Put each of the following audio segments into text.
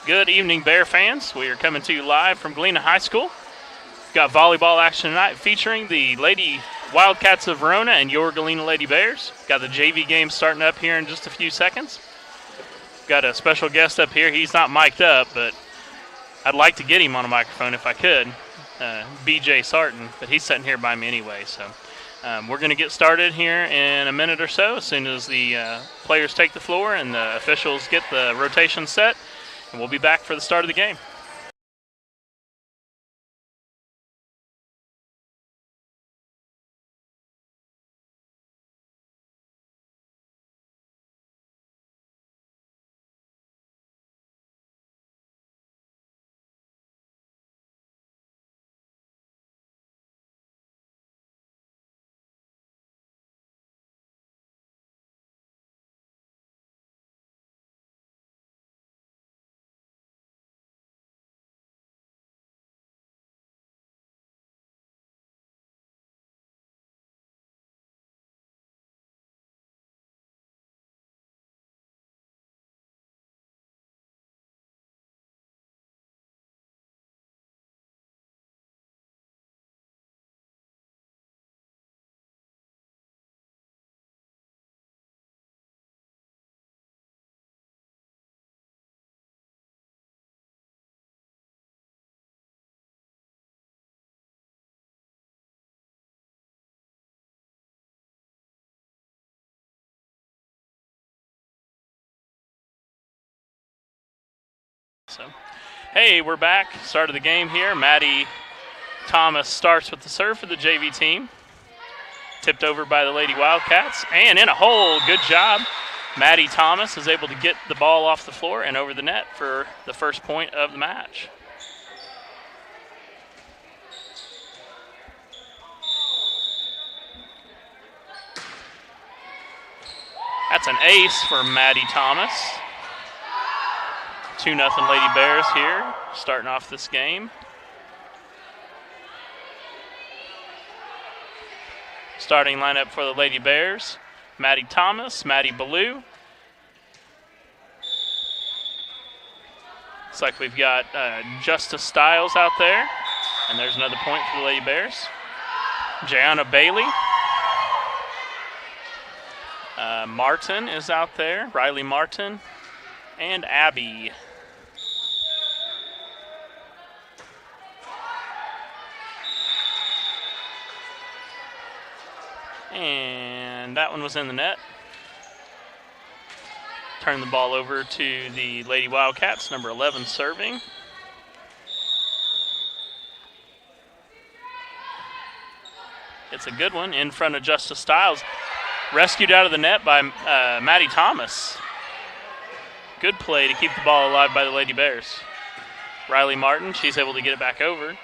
Good evening, Bear fans. We are coming to you live from Galena High School. We've got volleyball action tonight featuring the Lady Wildcats of Verona and your Galena Lady Bears. Got the JV game starting up here in just a few seconds. Got a special guest up here. He's not mic'd up, but I'd like to get him on a microphone if I could. BJ Sarton, but he's sitting here by me anyway. So we're going to get started here in a minute or so as soon as the players take the floor and the officials get the rotation set. And we'll be back for the start of the game. So, hey, we're back. Start of the game here. Maddie Thomas starts with the serve for the JV team. Tipped over by the Lady Wildcats. And in a hole. Good job. Maddie Thomas is able to get the ball off the floor and over the net for the first point of the match. That's an ace for Maddie Thomas. 2-0 Lady Bears here, starting off this game. Starting lineup for the Lady Bears: Maddie Thomas, Maddie Ballou. Looks like we've got Justice Stiles out there, and there's another point for the Lady Bears. Jayana Bailey. Martin is out there, Riley Martin, and Abby. And that one was in the net. Turn the ball over to the Lady Wildcats, number 11 serving. It's a good one in front of Justice Stiles. Rescued out of the net by Maddie Thomas. Good play to keep the ball alive by the Lady Bears. Riley Martin, she's able to get it back over.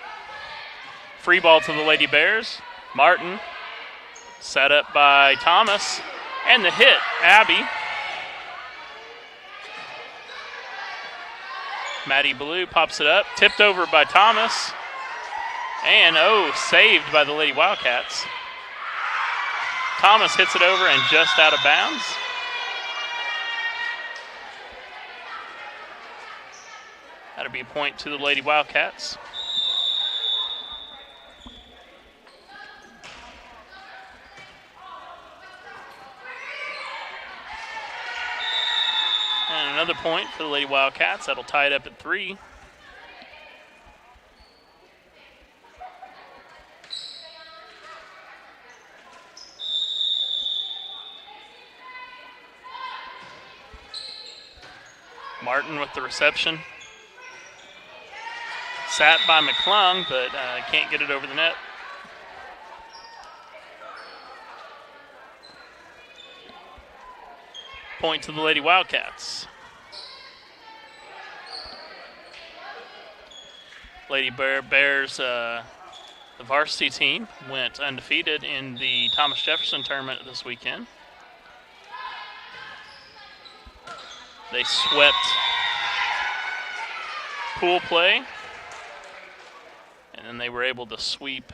Free ball to the Lady Bears. Martin, set up by Thomas, and the hit, Abby. Maddie Ballou pops it up, tipped over by Thomas, and saved by the Lady Wildcats. Thomas hits it over and just out of bounds. That'll be a point to the Lady Wildcats. And another point for the Lady Wildcats. That'll tie it up at 3. Martin with the reception. Sat by McClung, but can't get it over the net. Point to the Lady Wildcats. Lady Bears, the varsity team, went undefeated in the Thomas Jefferson tournament this weekend. They swept pool play, and then they were able to sweep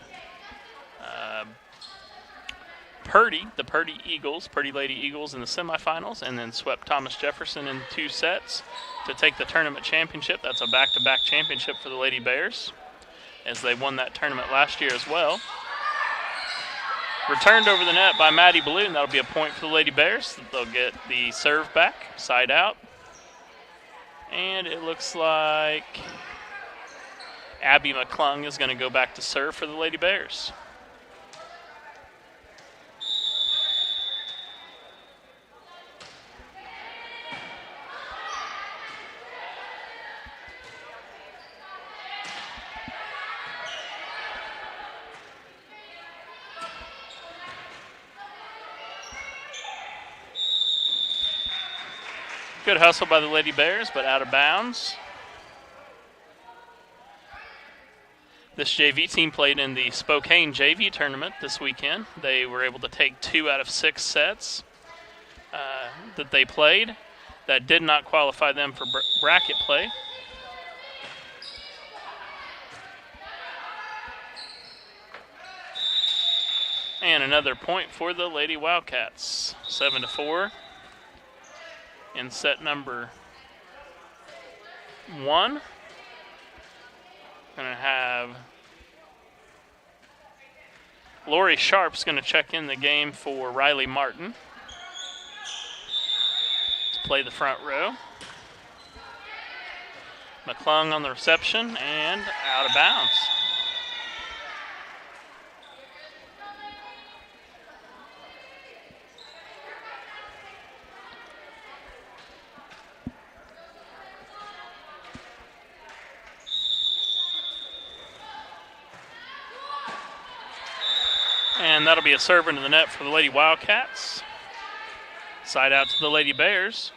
the Purdy Lady Eagles in the semifinals, and then swept Thomas Jefferson in 2 sets to take the tournament championship. That's a back-to-back championship for the Lady Bears, as they won that tournament last year as well. Returned over the net by Maddie Blue, and that'll be a point for the Lady Bears. They'll get the serve back, side out. And it looks like Abby McClung is going to go back to serve for the Lady Bears. Good hustle by the Lady Bears, but out of bounds. This JV team played in the Spokane JV tournament this weekend. They were able to take 2 out of 6 sets that they played. That did not qualify them for bracket play. And another point for the Lady Wildcats, 7-4. In set number 1, going to have Lori Sharp's going to check in the game for Riley Martin to play the front row. McClung on the reception and out of bounds. And that'll be a serve into the net for the Lady Wildcats. Side out to the Lady Bears.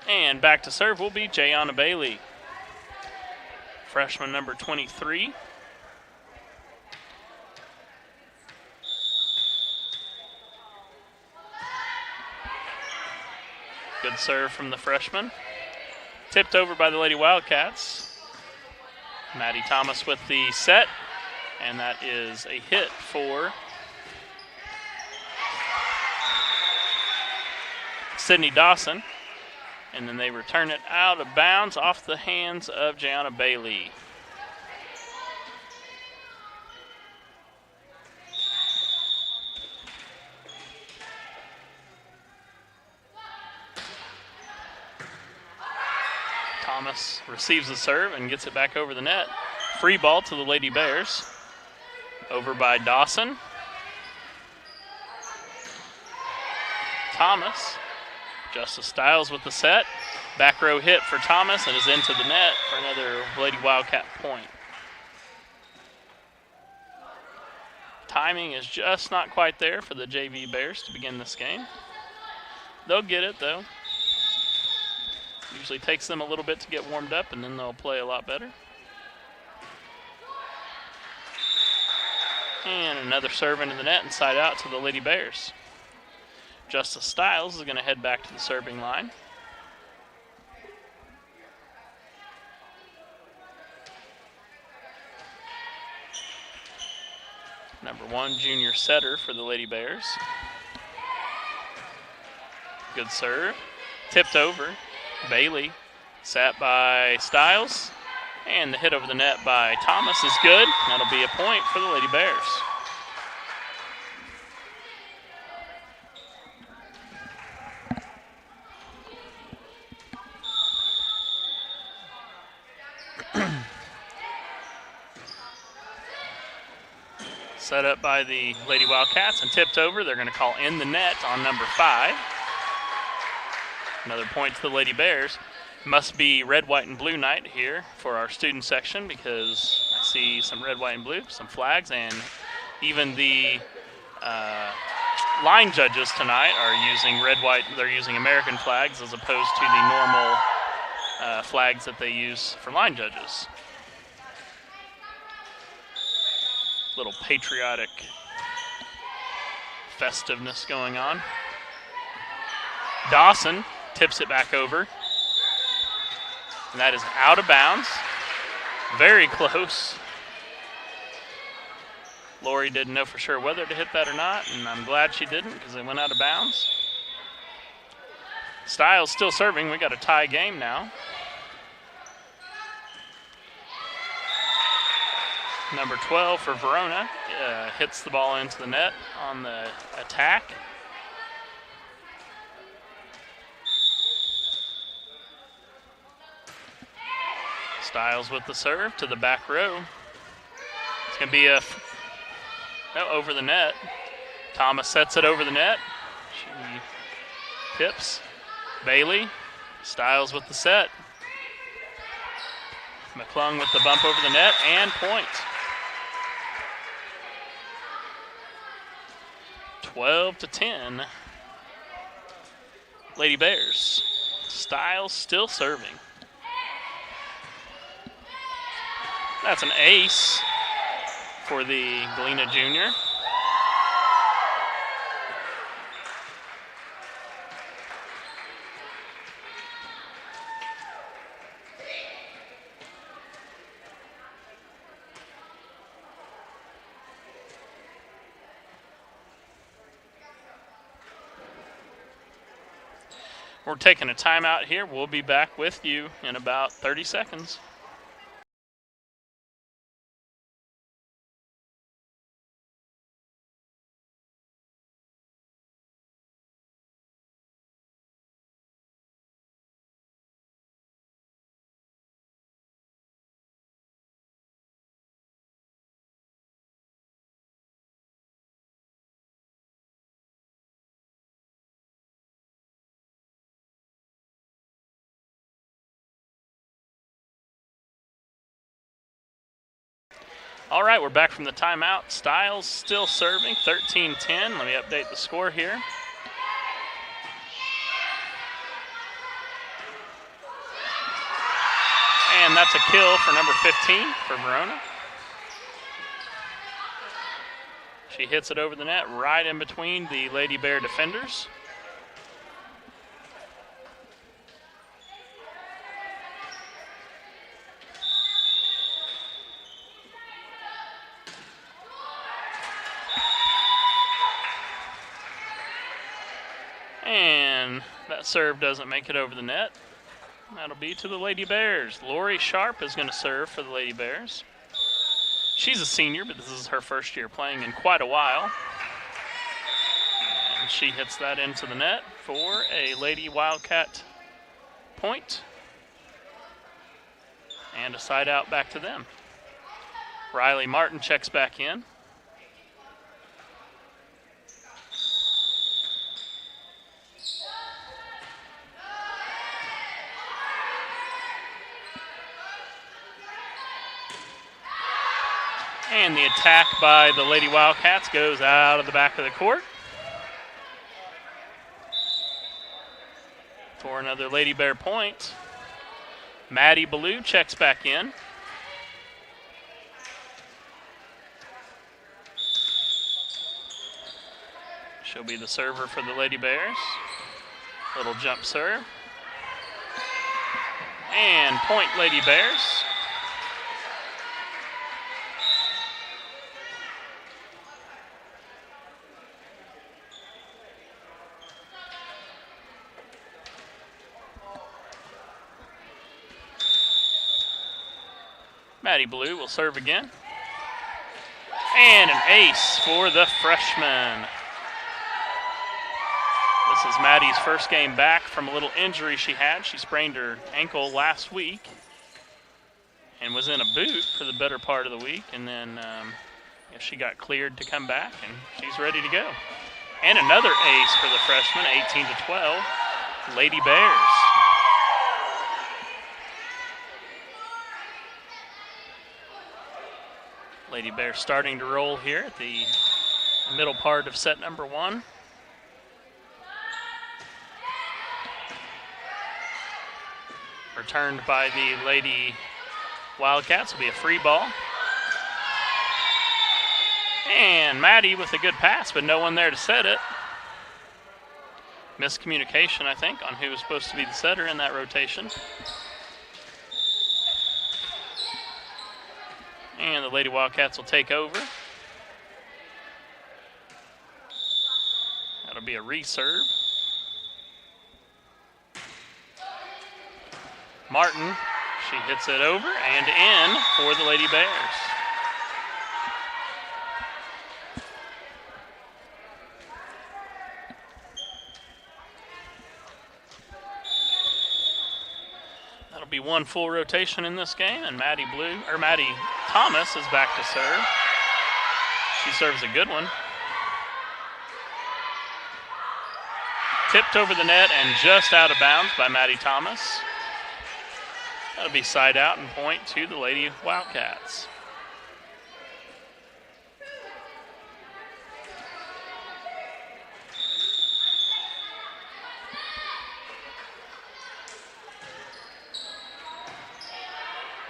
And back to serve will be Jayana Bailey, freshman number 23. Good serve from the freshman. Tipped over by the Lady Wildcats. Maddie Thomas with the set, and that is a hit for Sydney Dawson. And then they return it out of bounds off the hands of Jayana Bailey. Thomas receives the serve and gets it back over the net. Free ball to the Lady Bears. Over by Dawson. Thomas. Justice Stiles with the set. Back row hit for Thomas and is into the net for another Lady Wildcat point. Timing is just not quite there for the JV Bears to begin this game. They'll get it though. Usually takes them a little bit to get warmed up, and then they'll play a lot better. And another serve into the net and side out to the Lady Bears. Justice Stiles is going to head back to the serving line. Number 1 junior setter for the Lady Bears. Good serve. Tipped over. Bailey sat by Stiles, and the hit over the net by Thomas is good. That'll be a point for the Lady Bears. Set up by the Lady Wildcats and tipped over. They're going to call in the net on number 5. Another point to the Lady Bears. Must be red, white, and blue night here for our student section, because I see some red, white, and blue, some flags, and even the line judges tonight are using red, white. They're using American flags as opposed to the normal flags that they use for line judges. Little patriotic festiveness going on. Dawson tips it back over, and that is out of bounds. Very close. Lori didn't know for sure whether to hit that or not, and I'm glad she didn't because it went out of bounds. Styles still serving. We got a tie game now. Number 12 for Verona hits the ball into the net on the attack. Styles with the serve to the back row. It's going to be over the net. Thomas sets it over the net. She tips. Bailey. Styles with the set. McClung with the bump over the net and point. 12-10. Lady Bears. Styles still serving. That's an ace for the Galena junior. We're taking a timeout here. We'll be back with you in about 30 seconds. All right, we're back from the timeout. Styles still serving, 13-10. Let me update the score here. And that's a kill for number 15 for Verona. She hits it over the net right in between the Lady Bear defenders. And that serve doesn't make it over the net. That'll be to the Lady Bears. Lori Sharp is going to serve for the Lady Bears. She's a senior, but this is her first year playing in quite a while. And she hits that into the net for a Lady Wildcat point. And a side out back to them. Riley Martin checks back in. And the attack by the Lady Wildcats goes out of the back of the court. For another Lady Bear point. Maddie Ballou checks back in. She'll be the server for the Lady Bears. Little jump serve. And point Lady Bears. Maddie Blue will serve again. And an ace for the freshman. This is Maddie's first game back from a little injury she had. She sprained her ankle last week and was in a boot for the better part of the week. And then she got cleared to come back, and she's ready to go. And another ace for the freshman, 18-12, Lady Bears. Lady Bears starting to roll here at the middle part of set number one. Returned by the Lady Wildcats will be a free ball. And Maddie with a good pass, but no one there to set it. Miscommunication, I think, on who was supposed to be the setter in that rotation. And the Lady Wildcats will take over. That'll be a reserve. Martin, she hits it over and in for the Lady Bears. That'll be one full rotation in this game, and Maddie Thomas is back to serve. She serves a good one. Tipped over the net and just out of bounds by Maddie Thomas. That'll be side out and point to the Lady Wildcats.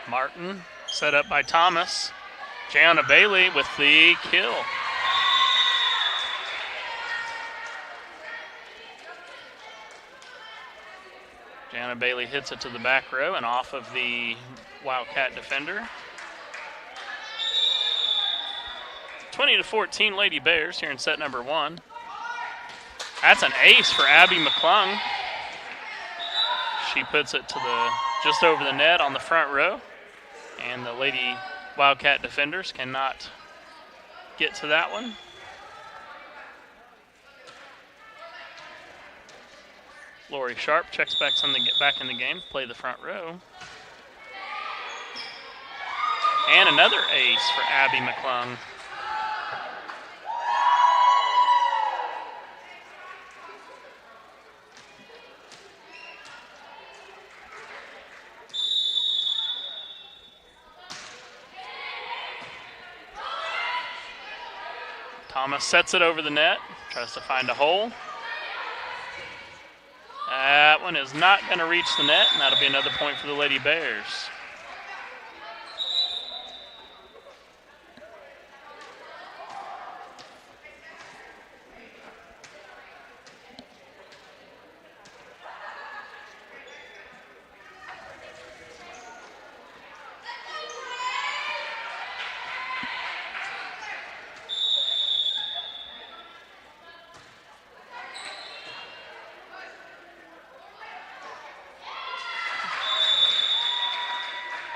Martin set up by Thomas. Jana Bailey with the kill. Jana Bailey hits it to the back row and off of the Wildcat defender. 20-14 Lady Bears here in set number 1. That's an ace for Abby McClung. She puts it to just over the net on the front row, and the Lady Wildcat defenders cannot get to that one. Lori Sharp checks back in the game, play the front row. And another ace for Abby McClung. Thomas sets it over the net, tries to find a hole. That one is not going to reach the net, and that'll be another point for the Lady Bears.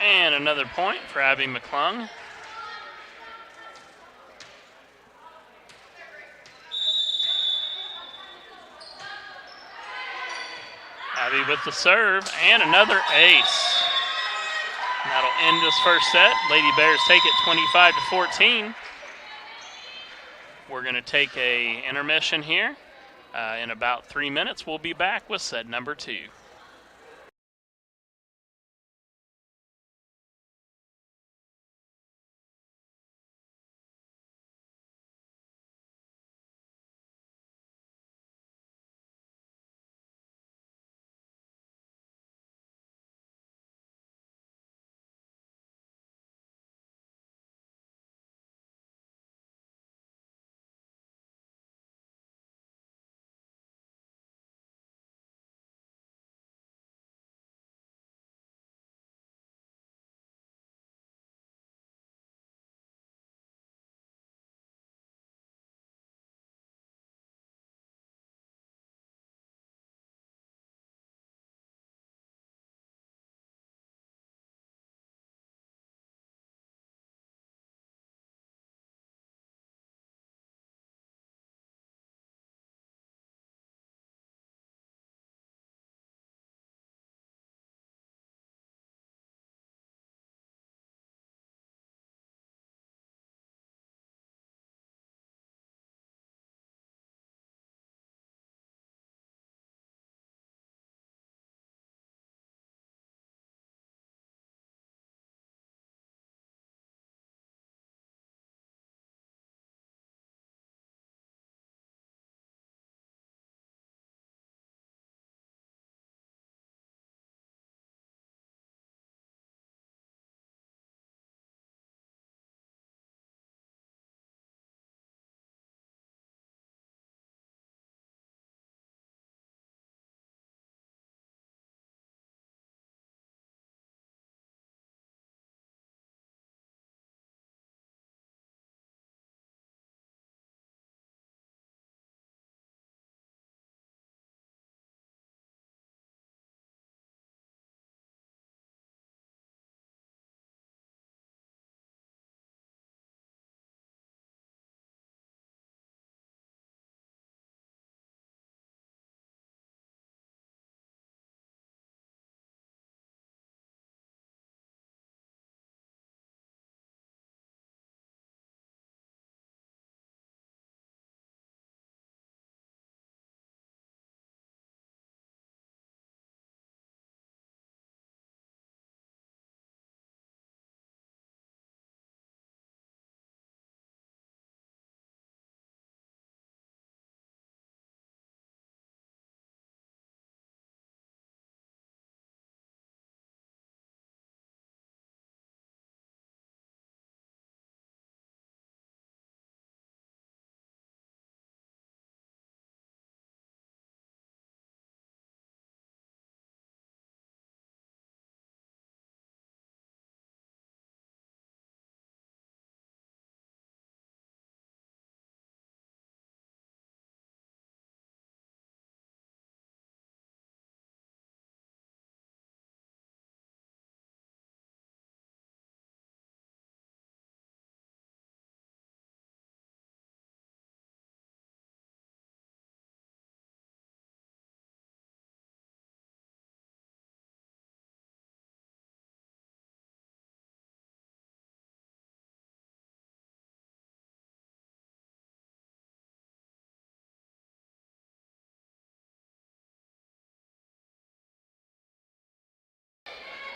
And another point for Abby McClung. Abby with the serve and another ace. And that'll end this first set. Lady Bears take it 25-14. We're going to take an intermission here. In about 3 minutes, we'll be back with set number 2.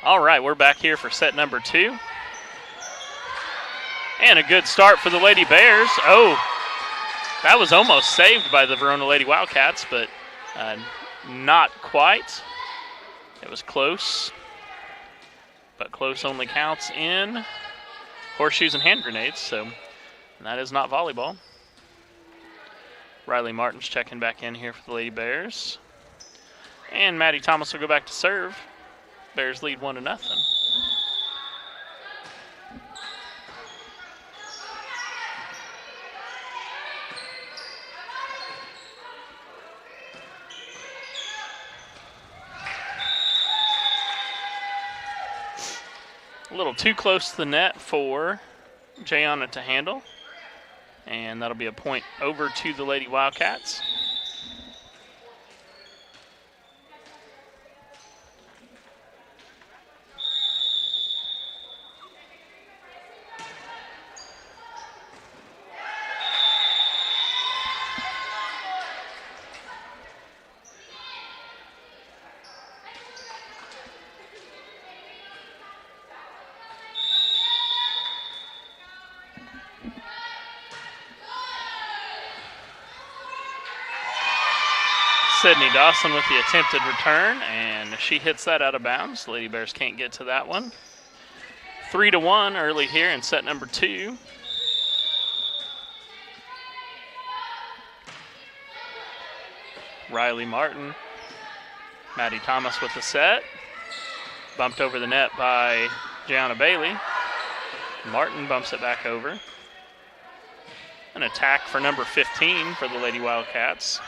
All right, we're back here for set number 2. And a good start for the Lady Bears. Oh, that was almost saved by the Verona Lady Wildcats, but not quite. It was close, but close only counts in horseshoes and hand grenades, so that is not volleyball. Riley Martin's checking back in here for the Lady Bears. And Maddie Thomas will go back to serve. Bears lead 1-0. A little too close to the net for Jayana to handle. And that'll be a point over to the Lady Wildcats. Sydney Dawson with the attempted return, and she hits that out of bounds. Lady Bears can't get to that one. 3-1 early here in set number 2. Riley Martin, Maddie Thomas with the set. Bumped over the net by Gianna Bailey. Martin bumps it back over. An attack for number 15 for the Lady Wildcats.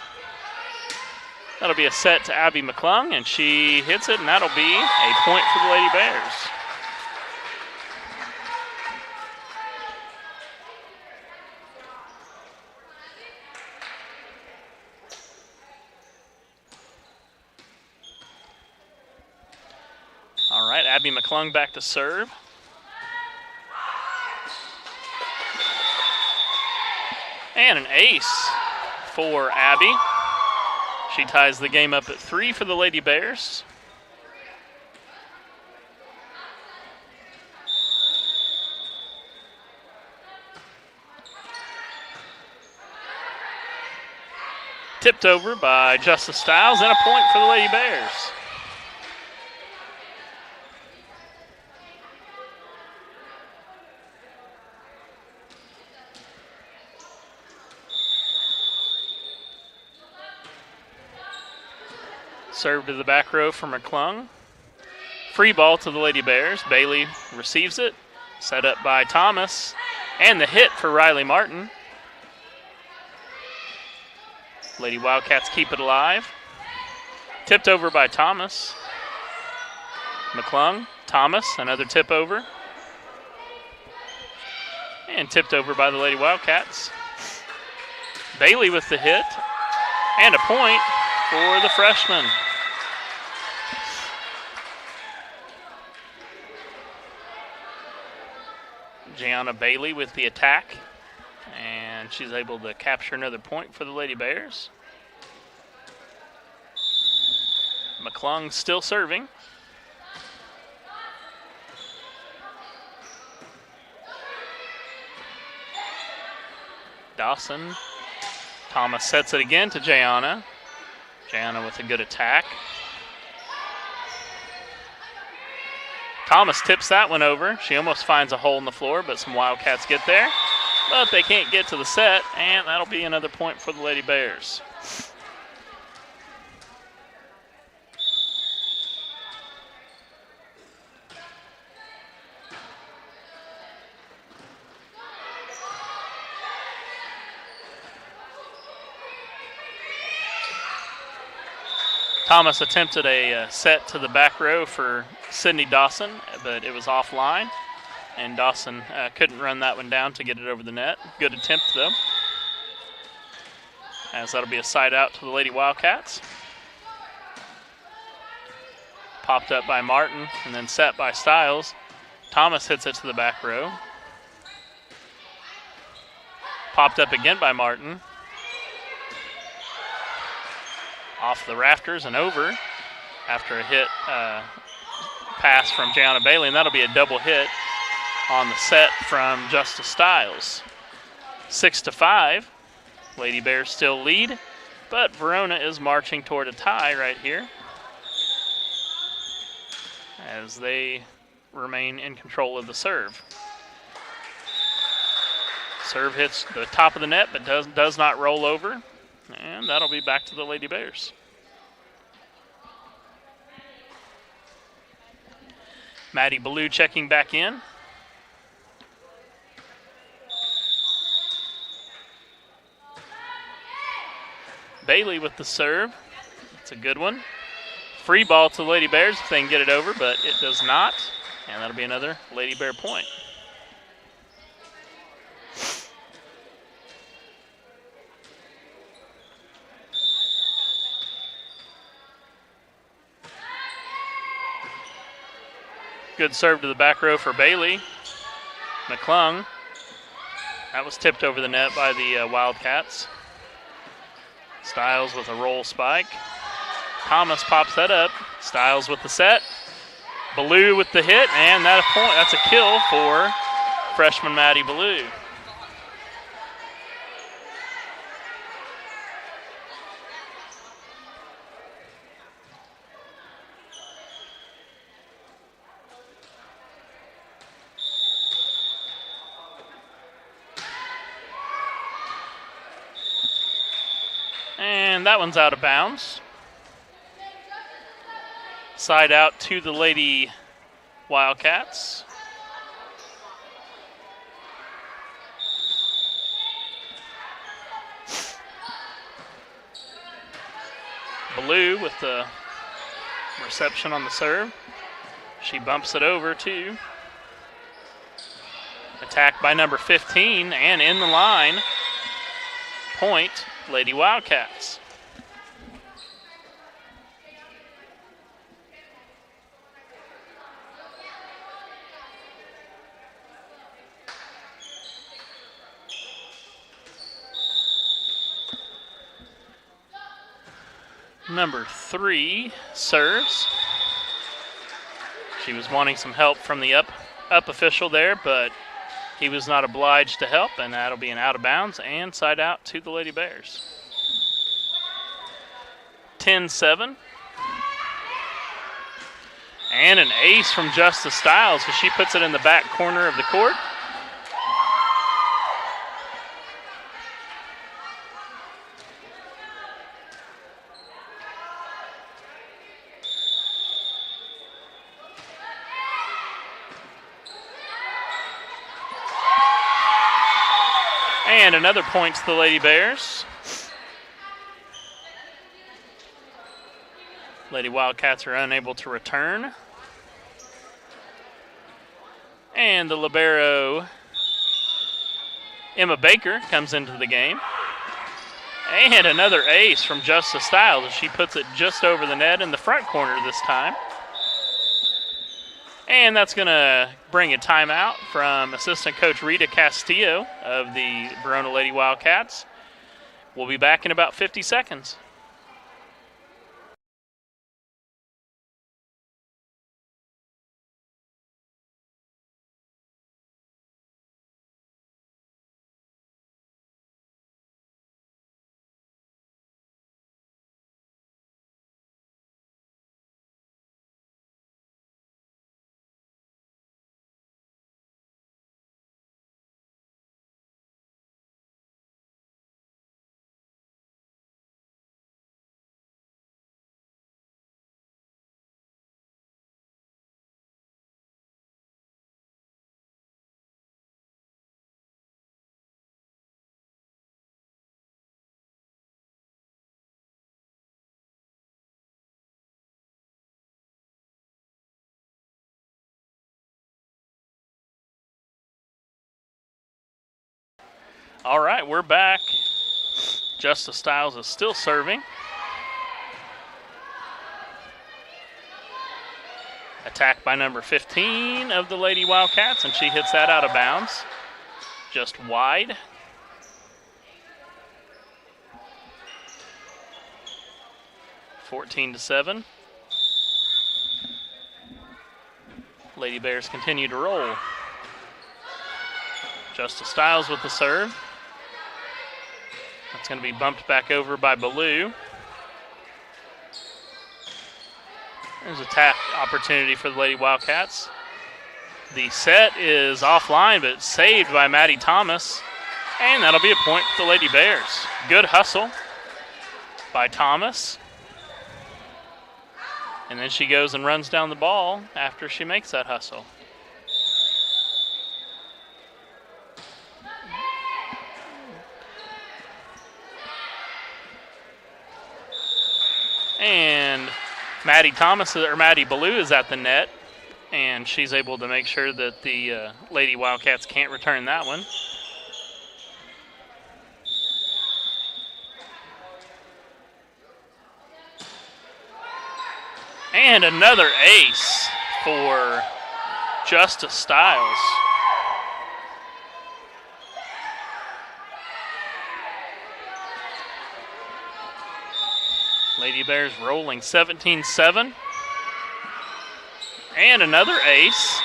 That'll be a set to Abby McClung, and she hits it, and that'll be a point for the Lady Bears. All right, Abby McClung back to serve. And an ace for Abby. She ties the game up at 3 for the Lady Bears. Tipped over by Justice Stiles, and a point for the Lady Bears. Serve to the back row for McClung. Free ball to the Lady Bears. Bailey receives it. Set up by Thomas. And the hit for Riley Martin. Lady Wildcats keep it alive. Tipped over by Thomas. McClung, Thomas, another tip over. And tipped over by the Lady Wildcats. Bailey with the hit. And a point for the freshman. Gianna Bailey with the attack, and she's able to capture another point for the Lady Bears. McClung still serving. Dawson. Thomas sets it again to Gianna. Gianna with a good attack. Thomas tips that one over. She almost finds a hole in the floor, but some Wildcats get there. But they can't get to the set, and that'll be another point for the Lady Bears. Thomas attempted a set to the back row for Sydney Dawson, but it was offline, and Dawson couldn't run that one down to get it over the net. Good attempt, though, as that'll be a side out to the Lady Wildcats. Popped up by Martin and then set by Stiles. Thomas hits it to the back row. Popped up again by Martin. Off the rafters and over after a hit pass from Gianna Bailey, and that'll be a double hit on the set from Justice Stiles. 6-5. Lady Bears still lead, but Verona is marching toward a tie right here as they remain in control of the serve. Serve hits the top of the net, but does not roll over, and that'll be back to the Lady Bears. Maddie Ballou checking back in. Bailey with the serve. It's a good one. Free ball to the Lady Bears if they can get it over, but it does not, and that'll be another Lady Bear point. Good serve to the back row for Bailey. McClung. That was tipped over the net by the Wildcats. Stiles with a roll spike. Thomas pops that up. Stiles with the set. Ballou with the hit, and that's a kill for freshman Maddie Ballou. And that one's out of bounds. Side out to the Lady Wildcats. Ballou with the reception on the serve. She bumps it over too. Attack by number 15 and in the line. Point, Lady Wildcats. Number 3 serves. She was wanting some help from the up official there, but he was not obliged to help, and that'll be an out of bounds and side out to the Lady Bears. 10-7. And an ace from Justice Stiles as she puts it in the back corner of the court. And another point to the Lady Bears. Lady Wildcats are unable to return. And the libero, Emma Baker, comes into the game. And another ace from Justice Stiles as she puts it just over the net in the front corner this time. And that's going to bring a timeout from assistant coach Rita Castillo of the Verona Lady Wildcats. We'll be back in about 50 seconds. All right, we're back. Justice Stiles is still serving. Attack by number 15 of the Lady Wildcats, and she hits that out of bounds. Just wide. (14-7). Lady Bears continue to roll. Justice Stiles with the serve. That's going to be bumped back over by Ballou. There's a tap opportunity for the Lady Wildcats. The set is offline, but saved by Maddie Thomas. And that'll be a point for the Lady Bears. Good hustle by Thomas. And then she goes and runs down the ball after she makes that hustle. And Maddie Ballou is at the net, and she's able to make sure that the Lady Wildcats can't return that one. And another ace for Justice Stiles. Lady Bears rolling 17-7. And another ace.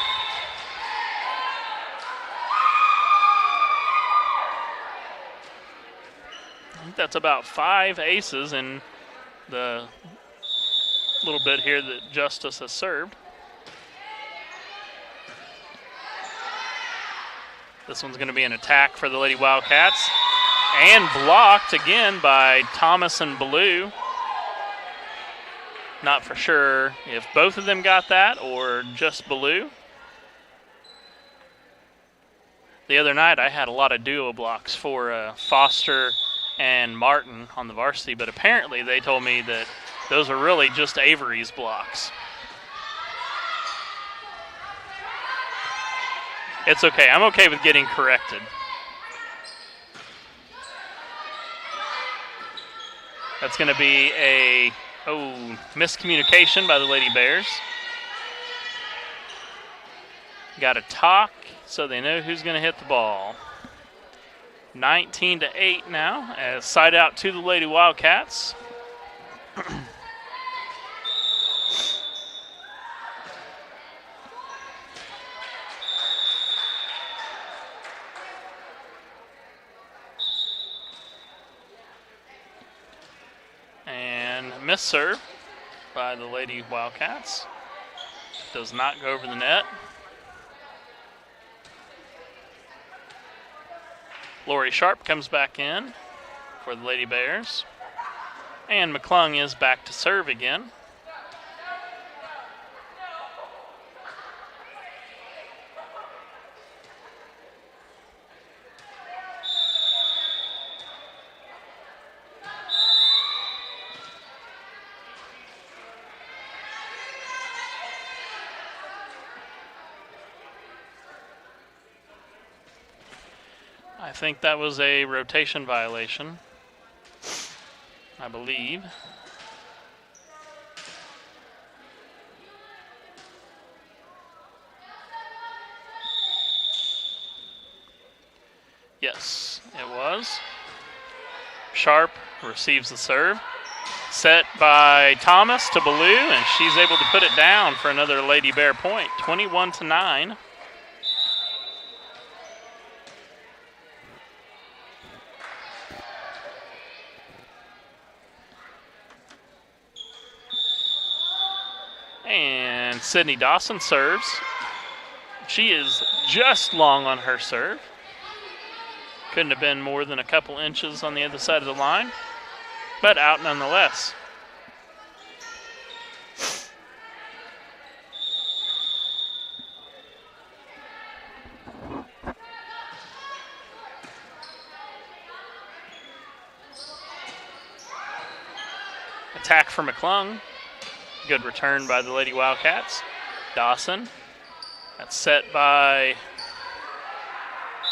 I think that's about 5 aces in the little bit here that Justice has served. This one's going to be an attack for the Lady Wildcats. And blocked again by Thomas and Ballou. Not for sure if both of them got that or just Ballou. The other night I had a lot of duo blocks for Foster and Martin on the varsity, but apparently they told me that those are really just Avery's blocks. It's okay. I'm okay with getting corrected. That's going to be a miscommunication by the Lady Bears. Got to talk so they know who's going to hit the ball. 19-8 now as side out to the Lady Wildcats. And miss serve by the Lady Wildcats. Does not go over the net. Lori Sharp comes back in for the Lady Bears. And McClung is back to serve again. I think that was a rotation violation, I believe. Yes, it was. Sharp receives the serve. Set by Thomas to Ballou, and she's able to put it down for another Lady Bear point, 21-9. And Sydney Dawson serves. She is just long on her serve. Couldn't have been more than a couple inches on the other side of the line, but out nonetheless. Attack for McClung. Good return by the Lady Wildcats. Dawson. That's set by,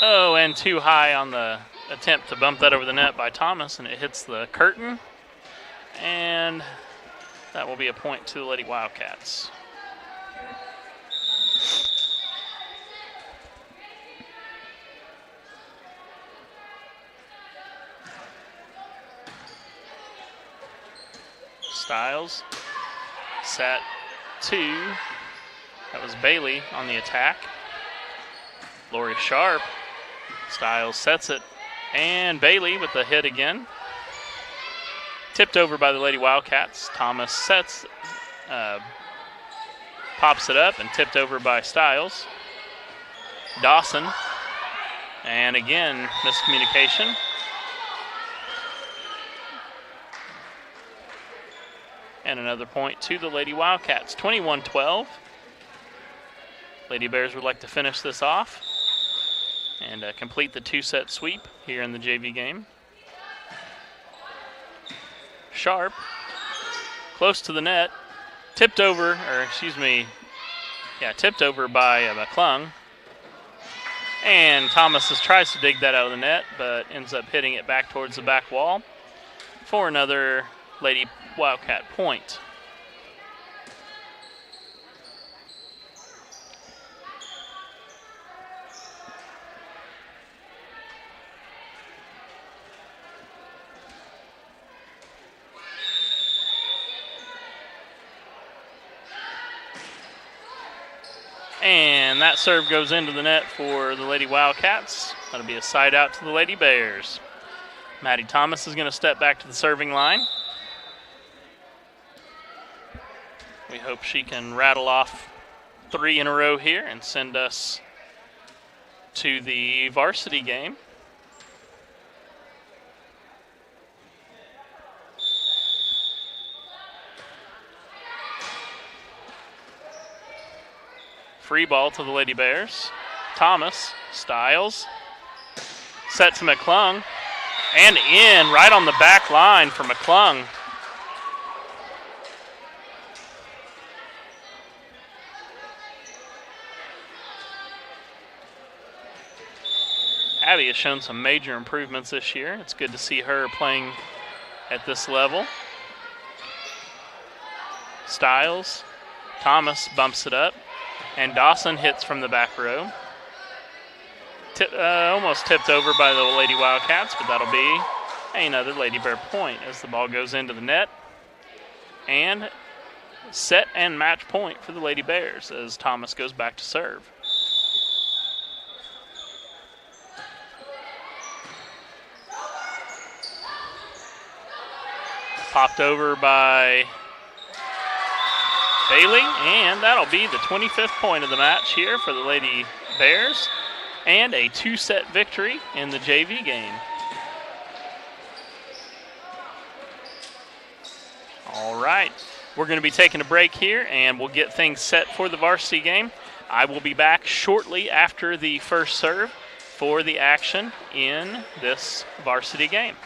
and too high on the attempt to bump that over the net by Thomas, and it hits the curtain. And that will be a point to the Lady Wildcats. Stiles. Set 2. That was Bailey on the attack. Lori Sharp. Styles sets it. And Bailey with the hit again. Tipped over by the Lady Wildcats. Thomas sets, pops it up and tipped over by Styles. Dawson. And again, miscommunication. And another point to the Lady Wildcats. 21-12. Lady Bears would like to finish this off and complete the two-set sweep here in the JV game. Sharp, close to the net, tipped over by McClung. And Thomas tries to dig that out of the net, but ends up hitting it back towards the back wall for another Lady Wildcat point. And that serve goes into the net for the Lady Wildcats. That'll be a side out to the Lady Bears. Maddie Thomas is going to step back to the serving line. We hope she can rattle off 3 in a row here and send us to the varsity game. Free ball to the Lady Bears. Thomas, Styles, set to McClung, and in right on the back line for McClung. Abby has shown some major improvements this year. It's good to see her playing at this level. Styles, Thomas bumps it up. And Dawson hits from the back row. Almost tipped over by the Lady Wildcats, but that'll be another Lady Bear point as the ball goes into the net. And set and match point for the Lady Bears as Thomas goes back to serve. Popped over by Bailey, and that'll be the 25th point of the match here for the Lady Bears, and a 2-set victory in the JV game. All right, we're going to be taking a break here, and we'll get things set for the varsity game. I will be back shortly after the first serve for the action in this varsity game.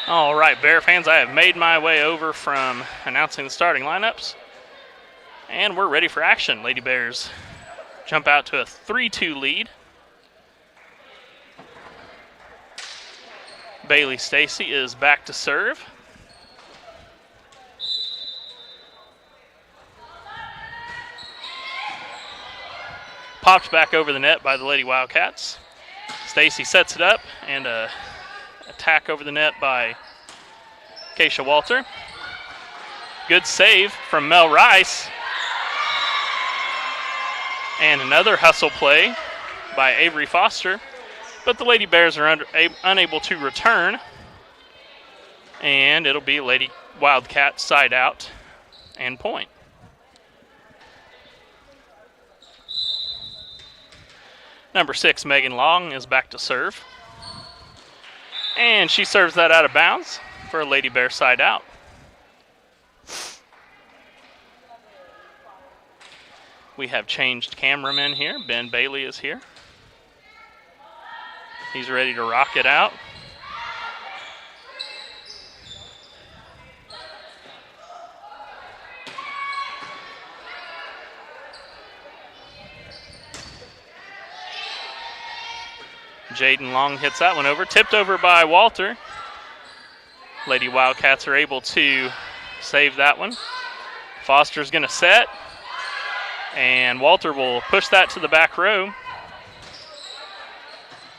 All right, Bear fans, I have made my way over from announcing the starting lineups, and we're ready for action. Lady Bears jump out to a 3-2 lead. Bailey Stacy is back to serve. Popped back over the net by the Lady Wildcats. Stacy sets it up, and a attack over the net by Keisha Walter. Good save from Mel Rice. And another hustle play by Avery Foster. But the Lady Bears are unable to return. And it'll be Lady Wildcat side out and point. Number 6, Megan Long, is back to serve. And she serves that out of bounds for a Lady Bear side out. We have changed cameramen here. Ben Bailey is here. He's ready to rock it out. Jaden Long hits that one over. Tipped over by Walter. Lady Wildcats are able to save that one. Foster's going to set. And Walter will push that to the back row.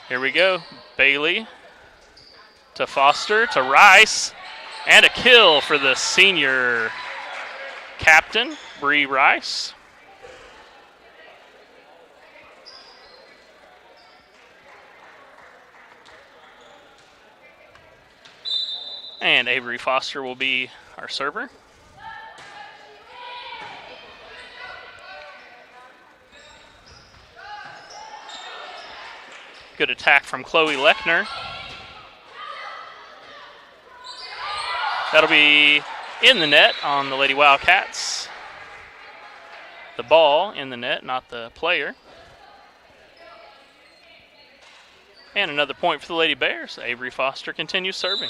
Here we go. Bailey to Foster to Rice. And a kill for the senior captain, Bree Rice. And Avery Foster will be our server. Good attack from Chloe Lechner. That'll be in the net on the Lady Wildcats. The ball in the net, not the player. And another point for the Lady Bears. Avery Foster continues serving.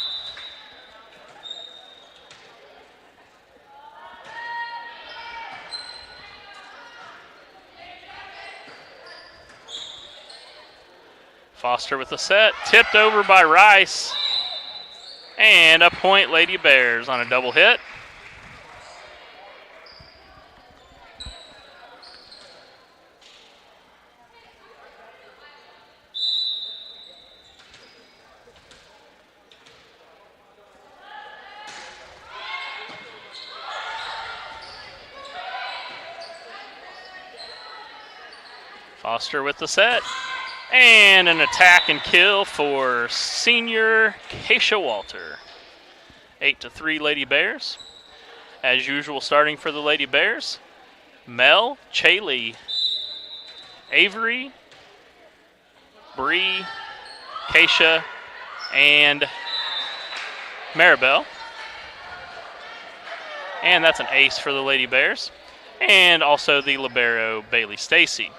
Foster with the set, tipped over by Rice. And a point, Lady Bears, on a double hit. Foster with the set. And an attack and kill for senior Keisha Walter. 8-3 Lady Bears. As usual, starting for the Lady Bears, Mel, Chaley, Avery, Bree, Keisha, and Maribel. And that's an ace for the Lady Bears. And also the libero, Bailey Stacy.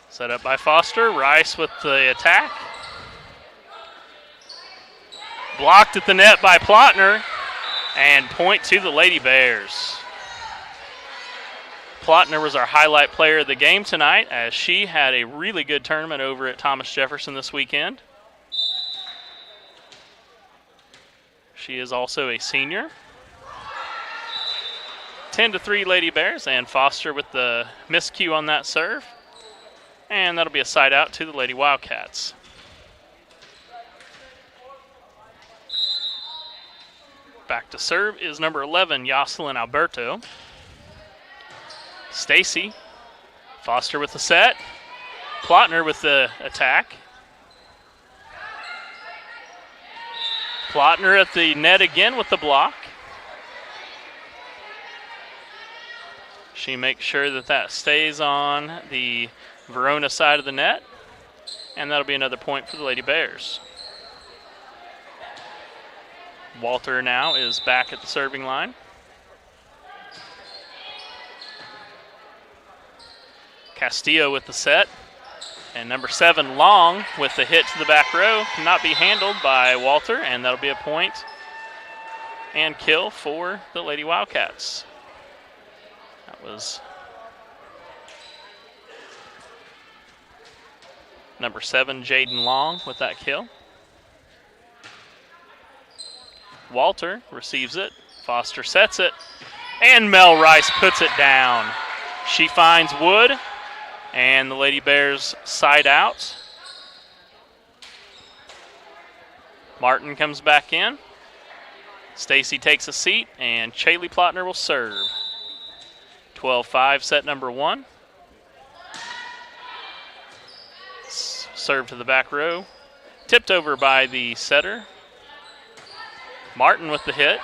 Set up by Foster. Rice with the attack. Blocked at the net by Plotner. And point to the Lady Bears. Plotner was our highlight player of the game tonight, as she had a really good tournament over at Thomas Jefferson this weekend. She is also a senior. 10-3 Lady Bears, and Foster with the miscue on that serve. And that'll be a side out to the Lady Wildcats. Back to serve is number 11, Jocelyn Alberto. Stacy. Foster with the set. Plotner with the attack. Plotner at the net again with the block. She makes sure that that stays on the Verona side of the net, and that'll be another point for the Lady Bears. Walter now is back at the serving line. Castillo with the set. And number 7, Long, with the hit to the back row, cannot be handled by Walter, and that'll be a point and kill for the Lady Wildcats. That was number 7, Jaden Long, with that kill. Walter receives it. Foster sets it. And Mel Rice puts it down. She finds Wood. And the Lady Bears side out. Martin comes back in. Stacy takes a seat, and Chaley Plotner will serve. 12-5, set number 1. Serve to the back row. Tipped over by the setter. Martin with the hit.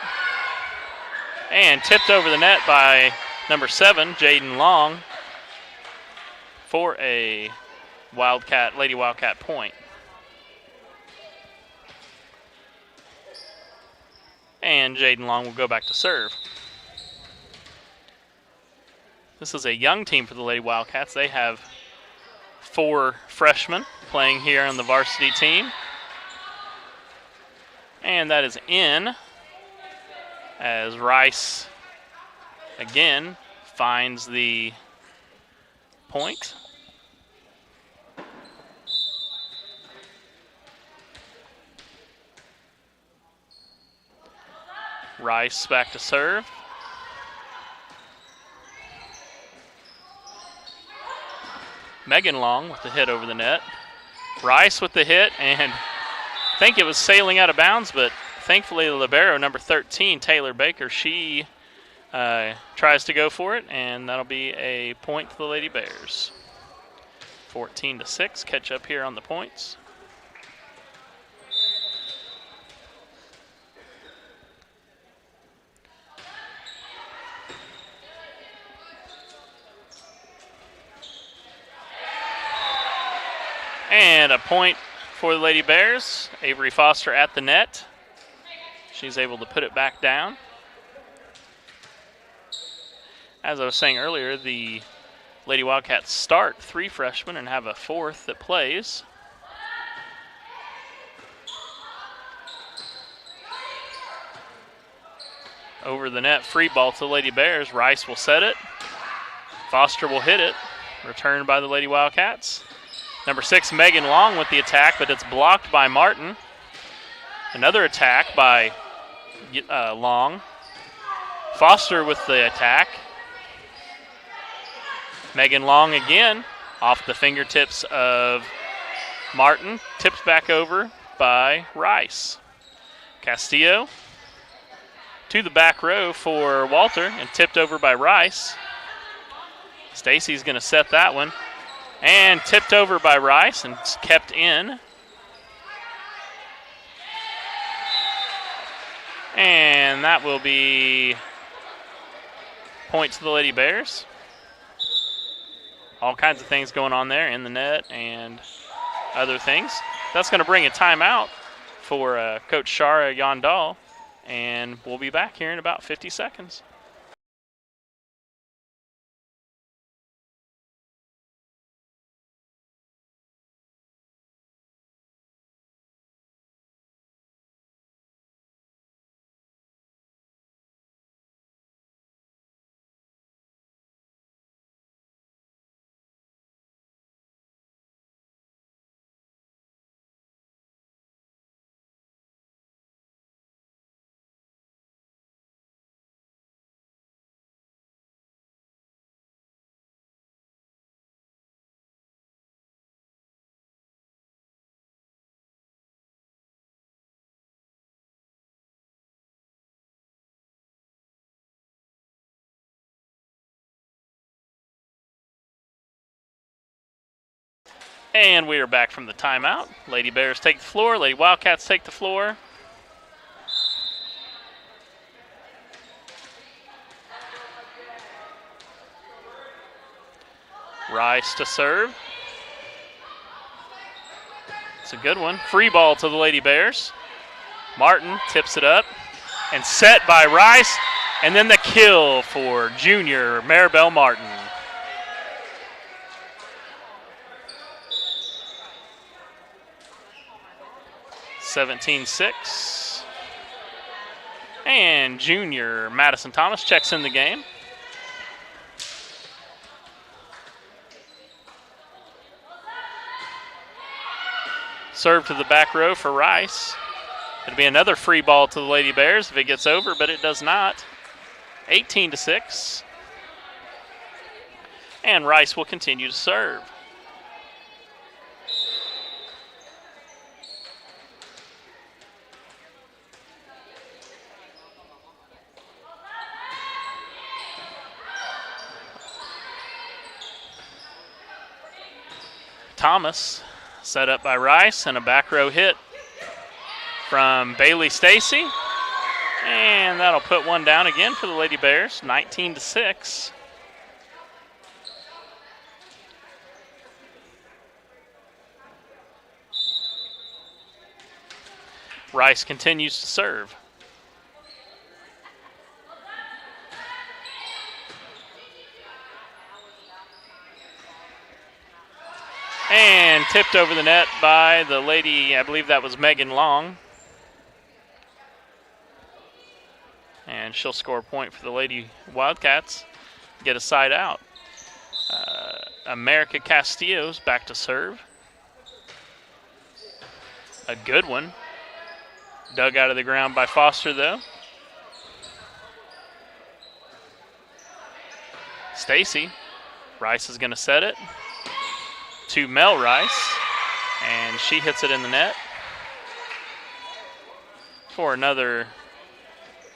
And tipped over the net by number 7, Jaden Long, for a Lady Wildcat point. And Jaden Long will go back to serve. This is a young team for the Lady Wildcats. They have 4 freshmen playing here on the varsity team. And that is in as Rice again finds the point. Rice back to serve. Megan Long with the hit over the net. Rice with the hit, and I think it was sailing out of bounds, but thankfully the libero, number 13, Taylor Baker, she tries to go for it, and that'll be a point to the Lady Bears. 14-6, catch up here on the points. And a point for the Lady Bears. Avery Foster at the net. She's able to put it back down. As I was saying earlier, the Lady Wildcats start 3 freshmen and have a 4th that plays. Over the net, free ball to the Lady Bears. Rice will set it. Foster will hit it. Returned by the Lady Wildcats. Number 6, Megan Long with the attack, but it's blocked by Martin. Another attack by Long. Foster with the attack. Megan Long again off the fingertips of Martin. Tipped back over by Rice. Castillo to the back row for Walter and tipped over by Rice. Stacy's going to set that one. And tipped over by Rice and kept in. And that will be point to the Lady Bears. All kinds of things going on there in the net and other things. That's going to bring a timeout for Coach Shara Yondal. And we'll be back here in about 50 seconds. And we are back from the timeout. Lady Bears take the floor. Lady Wildcats take the floor. Rice to serve. It's a good one. Free ball to the Lady Bears. Martin tips it up. and set by Rice. And then the kill for junior Maribel Martin. (17-6). And junior Madison Thomas checks in the game. Serve to the back row for Rice. It'll be another free ball to the Lady Bears if it gets over, but it does not. 18-6. And Rice will continue to serve. Thomas set up by Rice and a back row hit from Bailey Stacy. And that'll put one down again for the Lady Bears, 19-6. Rice continues to serve. And tipped over the net by the lady, I believe that was Megan Long. And she'll score a point for the Lady Wildcats, get a side out. America Castillo's back to serve. A good one. Dug out of the ground by Foster, though. Stacy. Rice is going to set it to Mel Rice, and she hits it in the net for another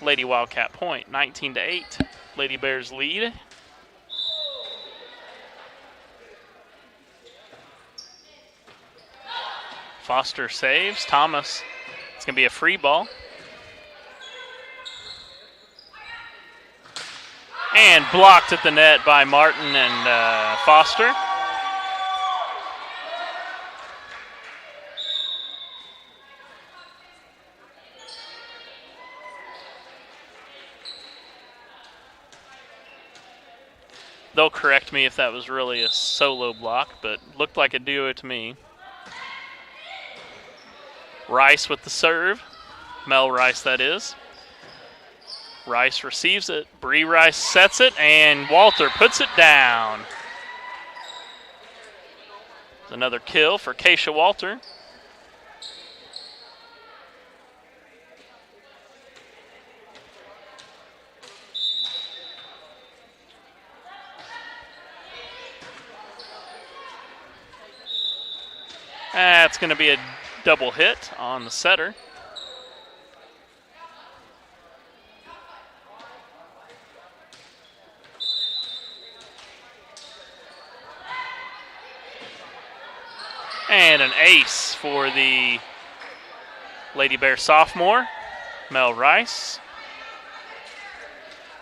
Lady Wildcat point. 19-8. Lady Bears lead. Foster saves. Thomas. It's going to be a free ball. And blocked at the net by Martin and Foster. They'll correct me if that was really a solo block, but looked like a duo to me. Rice with the serve. Mel Rice, that is. Rice receives it. Bree Rice sets it, and Walter puts it down. Another kill for Keisha Walter. That's going to be a double hit on the setter. And an ace for the Lady Bear sophomore, Mel Rice.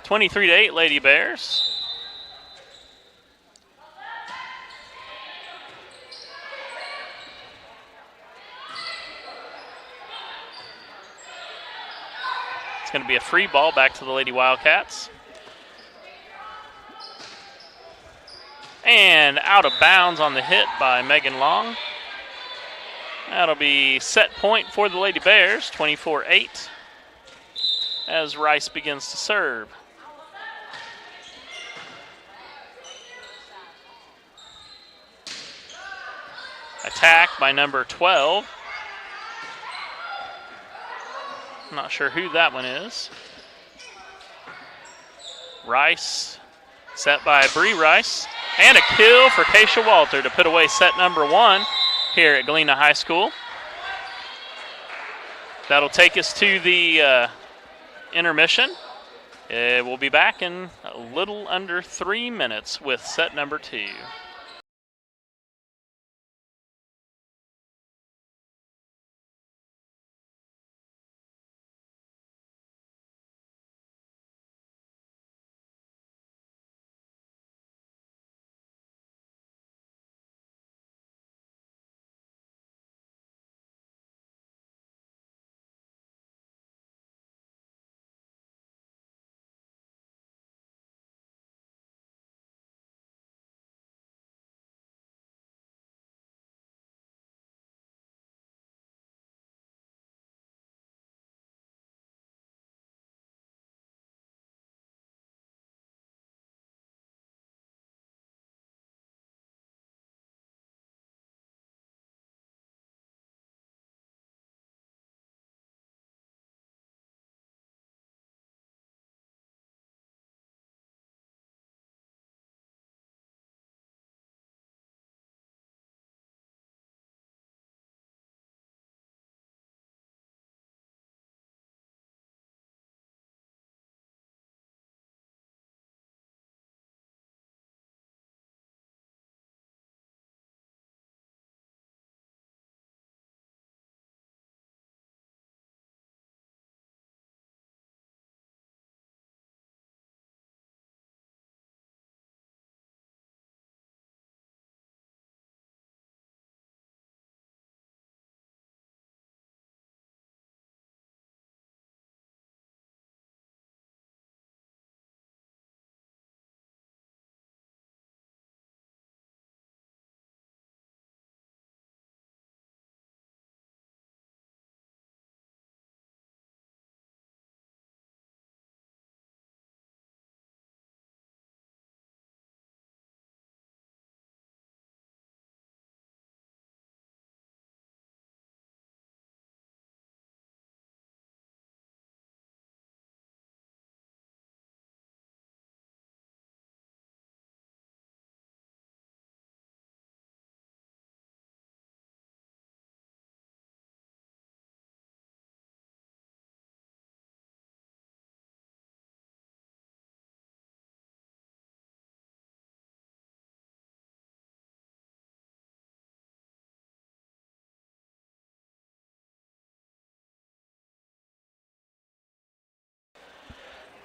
23-8 Lady Bears. It's going to be a free ball back to the Lady Wildcats. And out of bounds on the hit by Megan Long. That'll be set point for the Lady Bears, 24-8, as Rice begins to serve. Attack by number 12. I'm not sure who that one is. Rice, set by Bree Rice. And a kill for Keisha Walter to put away set number 1 here at Galena High School. That'll take us to the intermission. We'll be back in a little under 3 minutes with set number 2.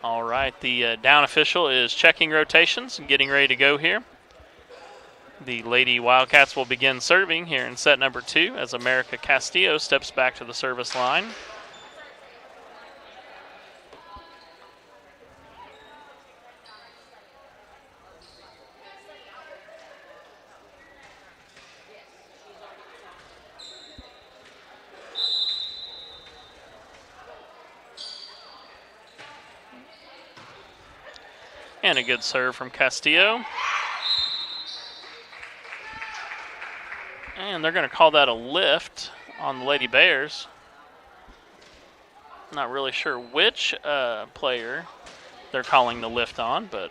All right, the down official is checking rotations and getting ready to go here. The Lady Wildcats will begin serving here in set number 2 as America Castillo steps back to the service line. And a good serve from Castillo. And they're going to call that a lift on the Lady Bears. Not really sure which player they're calling the lift on, but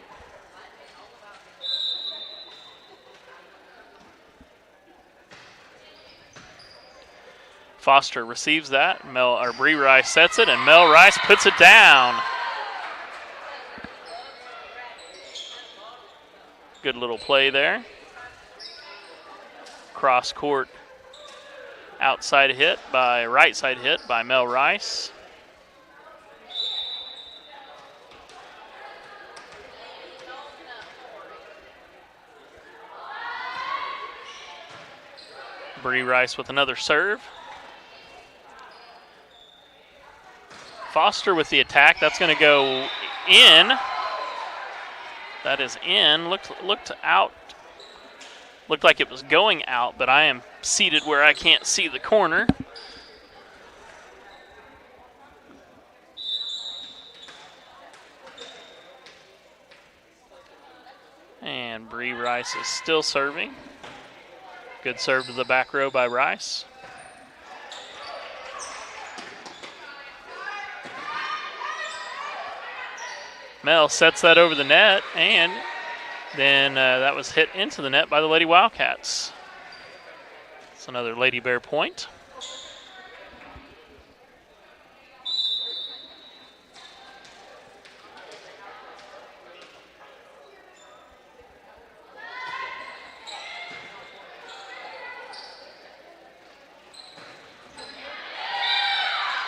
Foster receives that. Bree Rice sets it, and Mel Rice puts it down. Good little play there. Cross court right side hit by Mel Rice. Bree Rice with another serve. Foster with the attack. That's going to go in. That is in. Looked out. Looked like it was going out, but I am seated where I can't see the corner. And Bree Rice is still serving. Good serve to the back row by Rice. Mel sets that over the net, and then that was hit into the net by the Lady Wildcats. It's another Lady Bear point.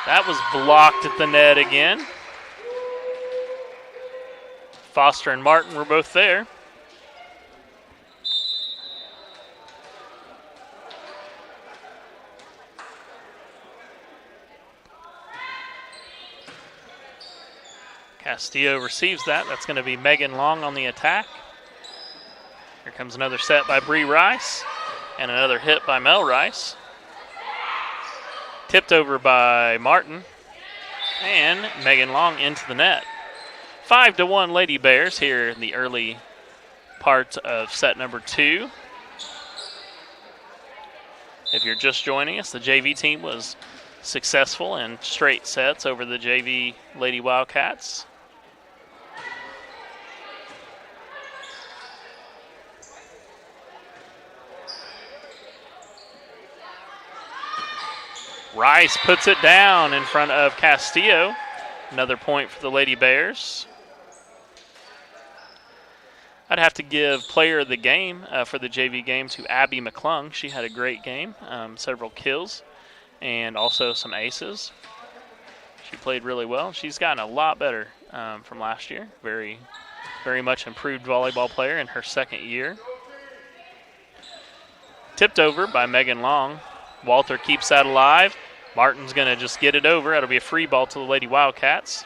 That was blocked at the net again. Foster and Martin were both there. Castillo receives that. That's going to be Megan Long on the attack. Here comes another set by Bree Rice and another hit by Mel Rice. Tipped over by Martin and Megan Long into the net. 5-1 Lady Bears here in the early part of set number 2. If you're just joining us, the JV team was successful in straight sets over the JV Lady Wildcats. Rice puts it down in front of Castillo. Another point for the Lady Bears. I'd have to give player of the game for the JV game to Abby McClung. She had a great game, several kills, and also some aces. She played really well. She's gotten a lot better from last year. Very, very much improved volleyball player in her second year. Tipped over by Megan Long. Walter keeps that alive. Martin's going to just get it over. That'll be a free ball to the Lady Wildcats.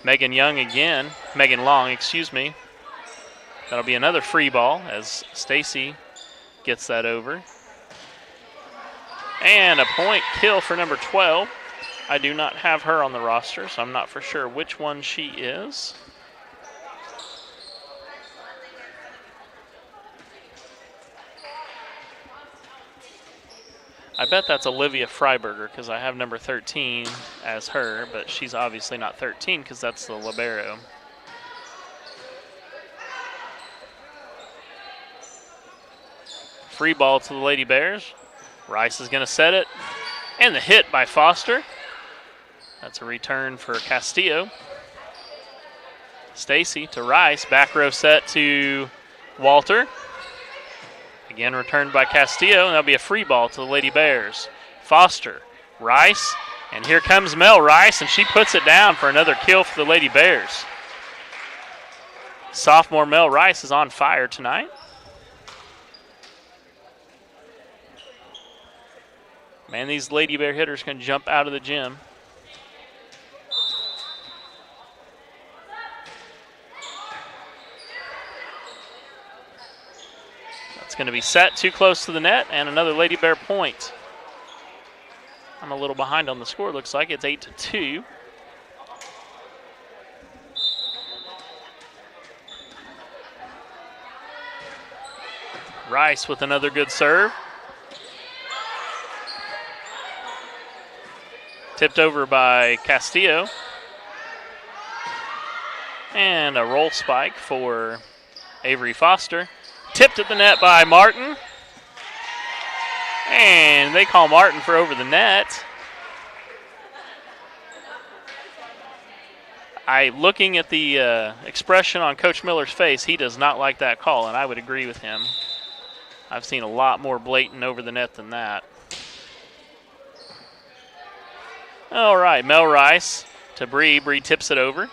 Megan Long, excuse me. That'll be another free ball as Stacy gets that over. And a point kill for number 12. I do not have her on the roster, so I'm not for sure which one she is. I bet that's Olivia Freiberger because I have number 13 as her, but she's obviously not 13 because that's the libero. Free ball to the Lady Bears. Rice is going to set it. And the hit by Foster. That's a return for Castillo. Stacy to Rice. Back row set to Walter. Again returned by Castillo, and that'll be a free ball to the Lady Bears. Foster, Rice, And here comes Mel Rice, and she puts it down for another kill for the Lady Bears. Sophomore Mel Rice is on fire tonight. Man, these Lady Bear hitters can jump out of the gym. That's going to be set too close to the net, and another Lady Bear point. I'm a little behind on the score. Looks like it's 8-2. Rice with another good serve. Tipped over by Castillo. And a roll spike for Avery Foster. Tipped at the net by Martin. And they call Martin for over the net. Looking at the expression on Coach Miller's face, he does not like that call, and I would agree with him. I've seen a lot more blatant over the net than that. All right, Mel Rice to Bree. Bree tips it over.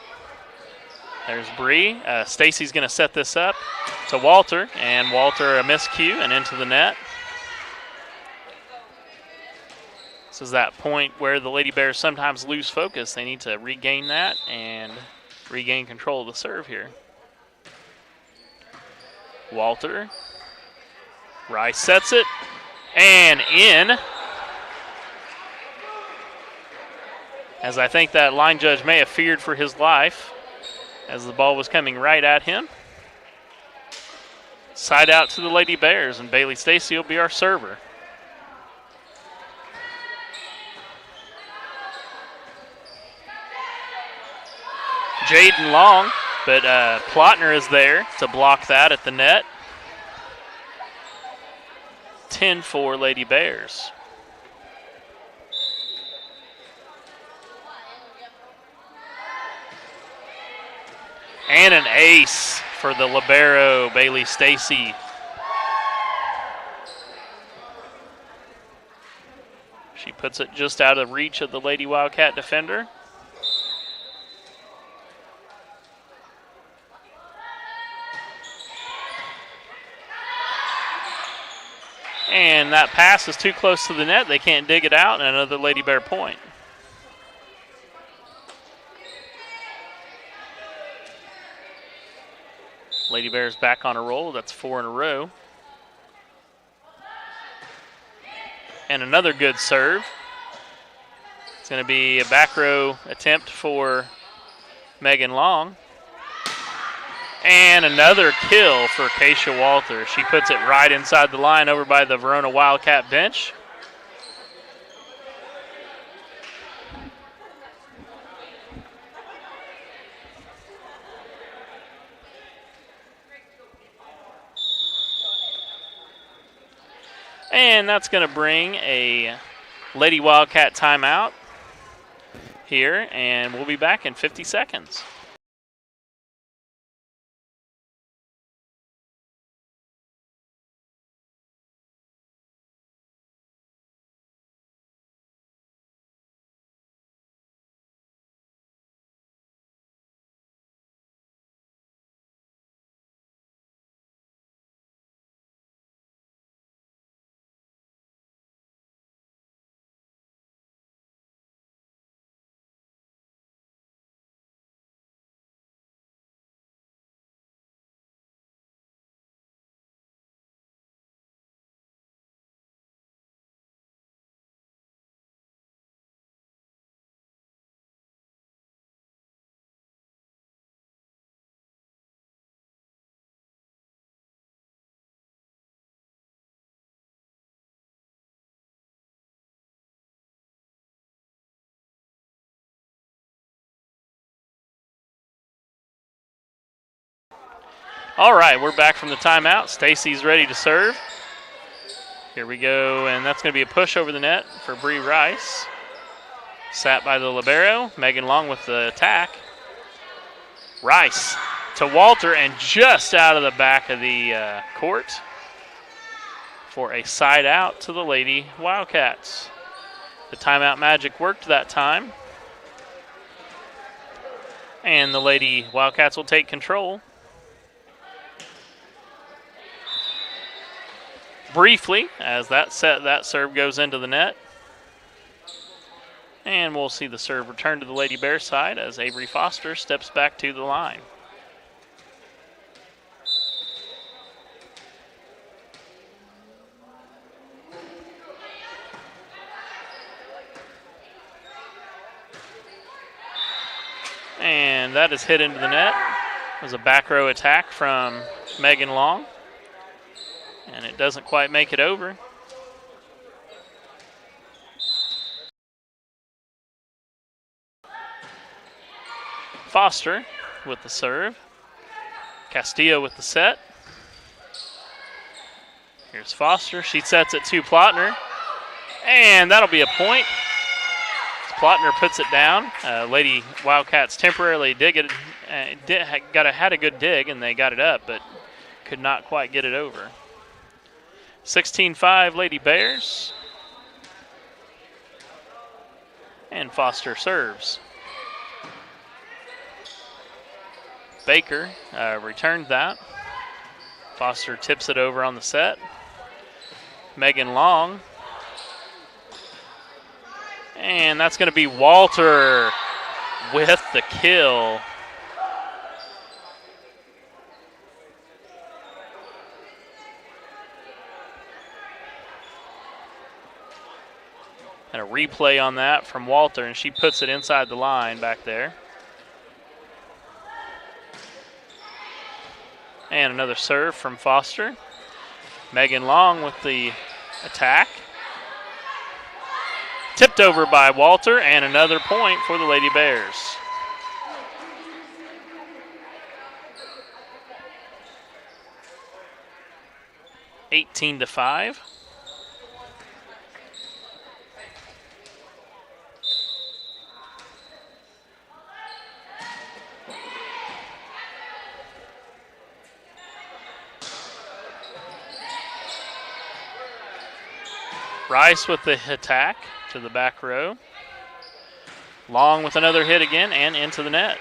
There's Bree. Stacy's going to set this up to Walter, and Walter a miscue and into the net. This is that point where the Lady Bears sometimes lose focus. They need to regain that and regain control of the serve here. Walter. Rice sets it, and in. As I think that line judge may have feared for his life as the ball was coming right at him. Side out to the Lady Bears, and Bailey Stacy will be our server. Jaden Long, but Plotner is there to block that at the net. 10-4 Lady Bears. And an ace for the libero, Bailey Stacy. She puts it just out of reach of the Lady Wildcat defender. And that pass is too close to the net. They can't dig it out, and another Lady Bear point. Lady Bears back on a roll. That's 4 in a row. And another good serve. It's going to be a back row attempt for Megan Long. And another kill for Keisha Walter. She puts it right inside the line over by the Verona Wildcat bench. And that's going to bring a Lady Wildcat timeout here, and we'll be back in 50 seconds. All right, we're back from the timeout. Stacy's ready to serve. Here we go, and that's going to be a push over the net for Bree Rice. Sat by the libero. Megan Long with the attack. Rice to Walter, and just out of the back of the court for a side out to the Lady Wildcats. The timeout magic worked that time. And the Lady Wildcats will take control. Briefly, as that serve goes into the net. And we'll see the serve return to the Lady Bear side as Avery Foster steps back to the line. And that is hit into the net. It was a back row attack from Megan Long. And it doesn't quite make it over. Foster with the serve. Castillo with the set. Here's Foster. She sets it to Plotner. And that'll be a point. Plotner puts it down. Lady Wildcats temporarily had a good dig, and they got it up, but could not quite get it over. 16-5 Lady Bears. And Foster serves. Baker returned that. Foster tips it over on the set. Megan Long. And that's going to be Walter with the kill. And a replay on that from Walter, and she puts it inside the line back there. And another serve from Foster. Megan Long with the attack. Tipped over by Walter, and another point for the Lady Bears. (18 to 5). Rice with the attack to the back row. Long with another hit again and into the net.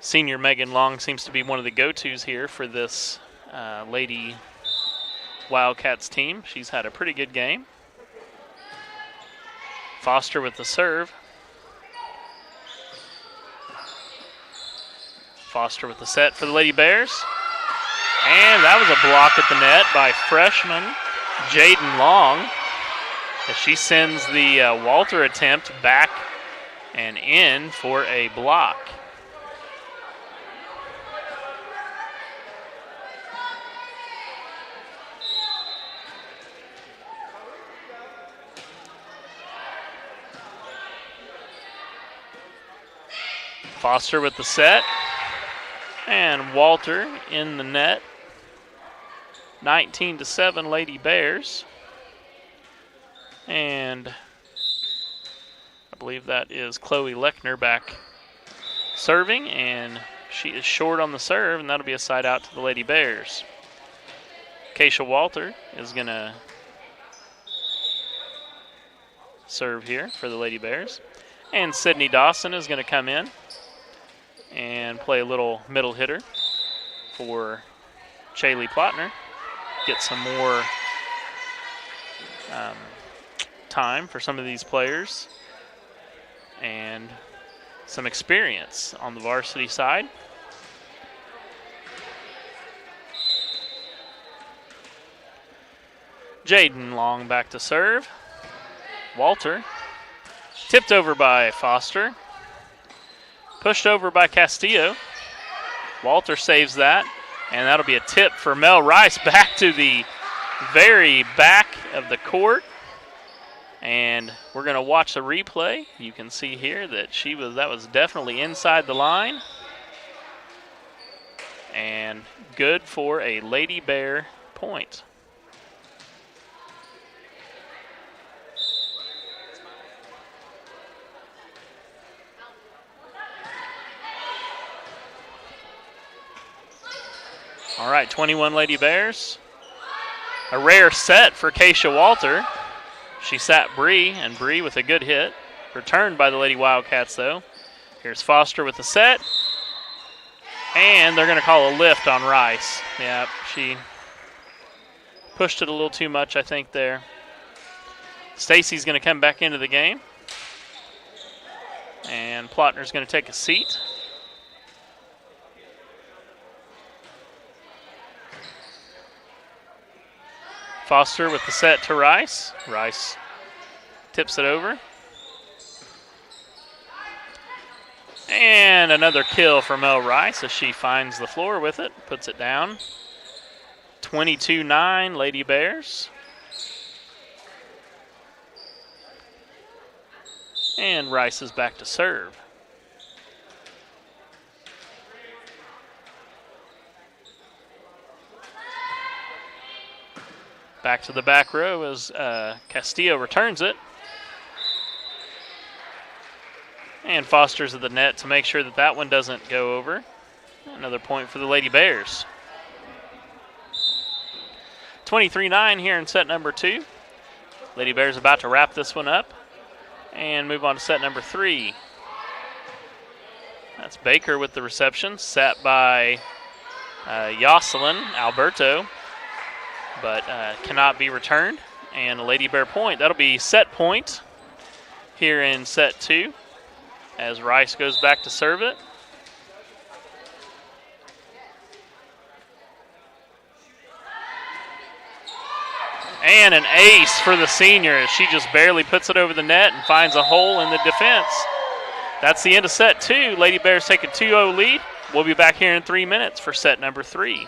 Senior Megan Long seems to be one of the go-tos here for this Lady Wildcats team. She's had a pretty good game. Foster with the serve. Foster with the set for the Lady Bears. And that was a block at the net by freshman Jaden Long, as she sends the Walter attempt back and in for a block. Foster with the set, and Walter in the net. 19 to 7 Lady Bears. And I believe that is Chloe Lechner back serving, and she is short on the serve, and that'll be a side out to the Lady Bears. Keisha Walter is going to serve here for the Lady Bears. And Sydney Dawson is going to come in and play a little middle hitter for Shaylee Plotner. Get some more time for some of these players and some experience on the varsity side. Jaden Long back to serve. Walter tipped over by Foster. Pushed over by Castillo. Walter saves that. And that'll be a tip for Mel Rice back to the very back of the court. And we're going to watch the replay. You can see here that that was definitely inside the line. And good for a Lady Bear point. All right, 21 Lady Bears, A rare set for Keisha Walter. She sat Bree, and Bree with a good hit. Returned by the Lady Wildcats, though. Here's Foster with the set. And they're going to call a lift on Rice. Yeah, she pushed it a little too much, I think, there. Stacy's going to come back into the game. And Plotner's going to take a seat. Foster with the set to Rice. Rice tips it over. And another kill for Mel Rice as she finds the floor with it, puts it down. 22-9, Lady Bears. And Rice is back to serve. Back to the back row as Castillo returns it. And Foster's at the net to make sure that that one doesn't go over. Another point for the Lady Bears. 23-9 here in set number 2. Lady Bears about to wrap this one up and move on to set number 3. That's Baker with the reception, set by Jocelyn Alberto, but cannot be returned. And a Lady Bear point. That'll be set point here in set 2 as Rice goes back to serve it. And an ace for the senior as she just barely puts it over the net and finds a hole in the defense. That's the end of set 2. Lady Bears take a 2-0 lead. We'll be back here in 3 minutes for set number 3.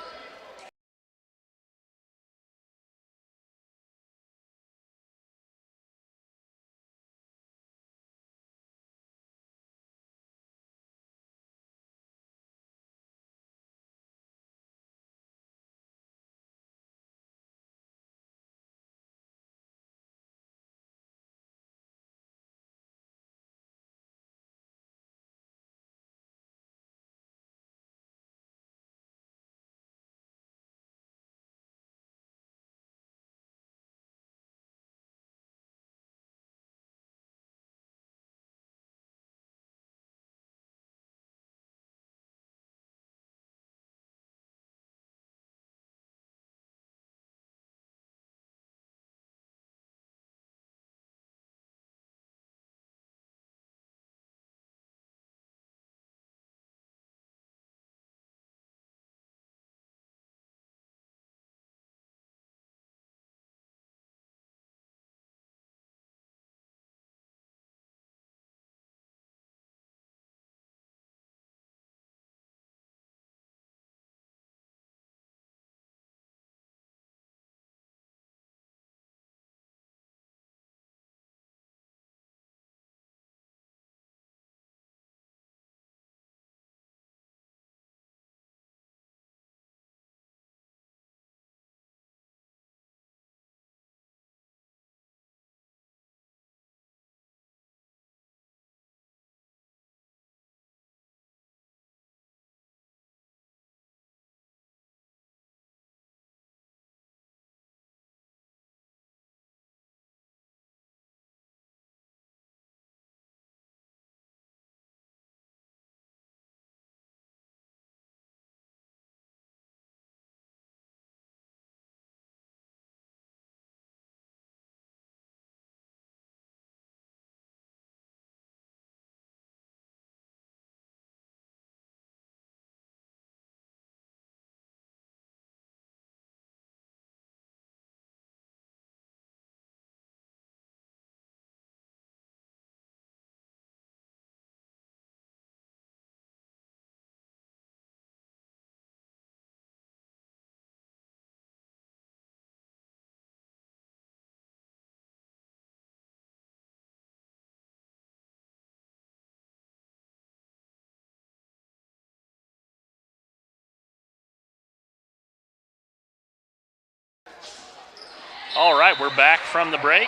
All right, we're back from the break,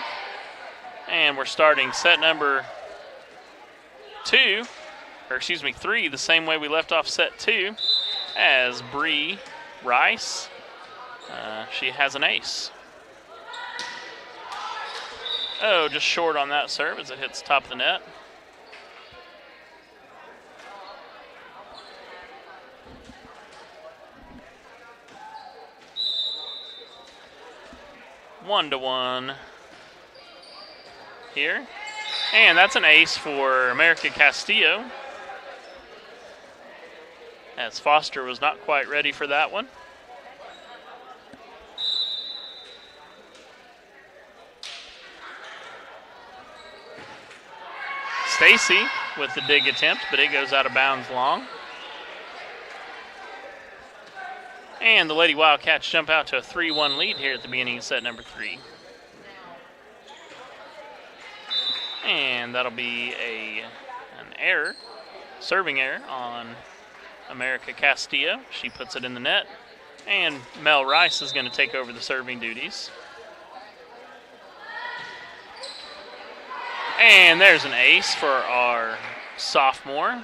and we're starting set number 3, the same way we left off set 2, as Bree Rice. She has an ace. Oh, just short on that serve as it hits the top of the net. One to one here. And that's an ace for America Castillo, as Foster was not quite ready for that one. Stacy with the dig attempt, but it goes out of bounds long. And the Lady Wildcats jump out to a 3-1 lead here at the beginning of set number 3. And that'll be an error, serving error on America Castillo. She puts it in the net. And Mel Rice is going to take over the serving duties. And there's an ace for our sophomore.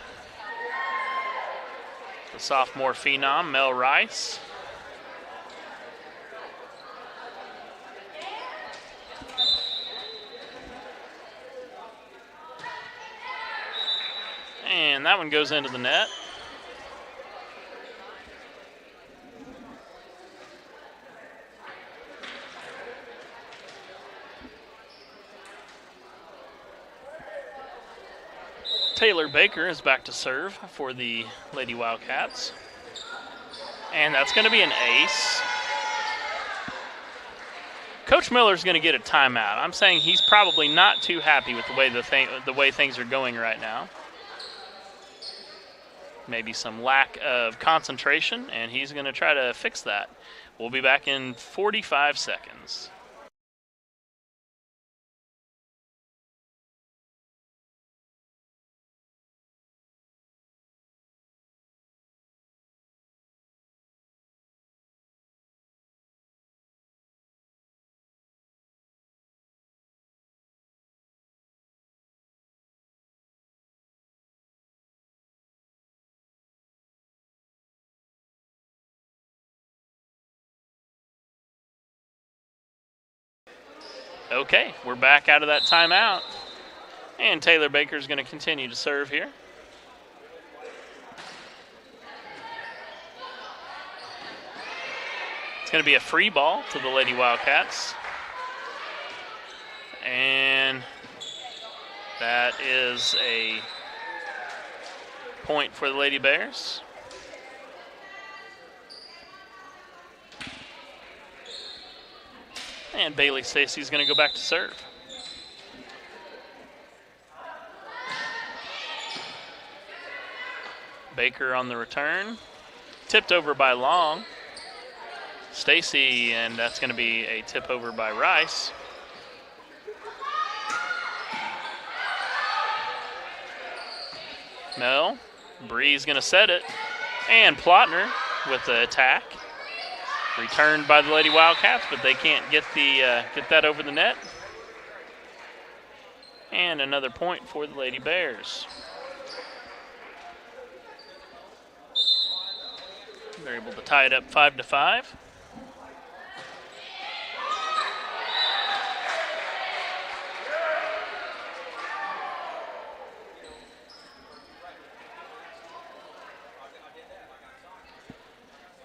The sophomore phenom, Mel Rice. And that one goes into the net. Taylor Baker is back to serve for the Lady Wildcats. And that's going to be an ace. Coach Miller's going to get a timeout. I'm saying he's probably not too happy with the way things are going right now. Maybe some lack of concentration, and he's going to try to fix that. We'll be back in 45 seconds. Okay, we're back out of that timeout. And Taylor Baker's going to continue to serve here. It's going to be a free ball to the Lady Wildcats. And that is a point for the Lady Bears. And Bailey Stacy's going to go back to serve. Baker on the return. Tipped over by Long. Stacy, and that's going to be a tip over by Rice. Mel. Bree's going to set it. And Plotner with the attack. Returned by the Lady Wildcats, but they can't get that over the net. And another point for the Lady Bears. They're able to tie it up 5-5.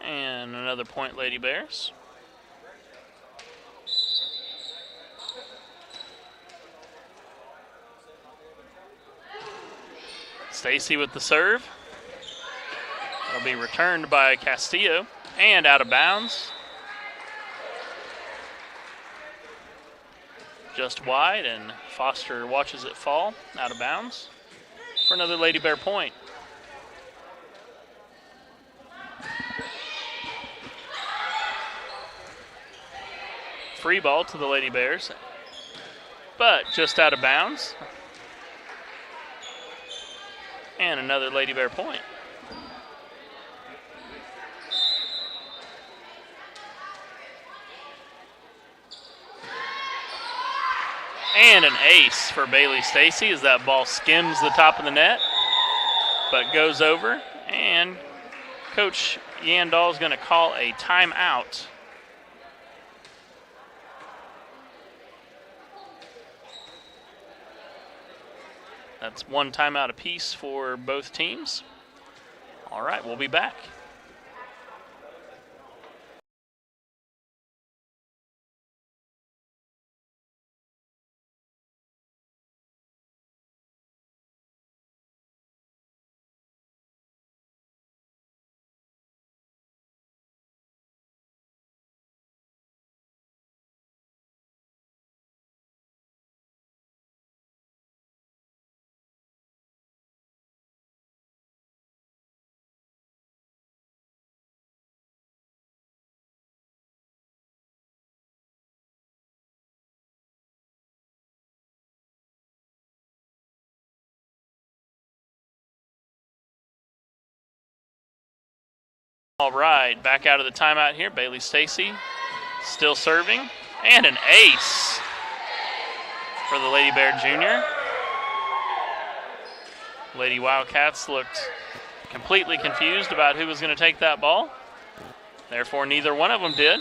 And another point, Lady Bears. Stacy with the serve. That'll be returned by Castillo and out of bounds. Just wide, and Foster watches it fall out of bounds for another Lady Bear point. Free ball to the Lady Bears, but just out of bounds. And another Lady Bear point. And an ace for Bailey Stacy as that ball skims the top of the net, but goes over. And Coach Yandall is going to call a timeout. That's one timeout apiece for both teams. All right, we'll be back. All right, back out of the timeout here. Bailey Stacy still serving. And an ace for the Lady Bear Junior. Lady Wildcats looked completely confused about who was going to take that ball. Therefore, neither one of them did.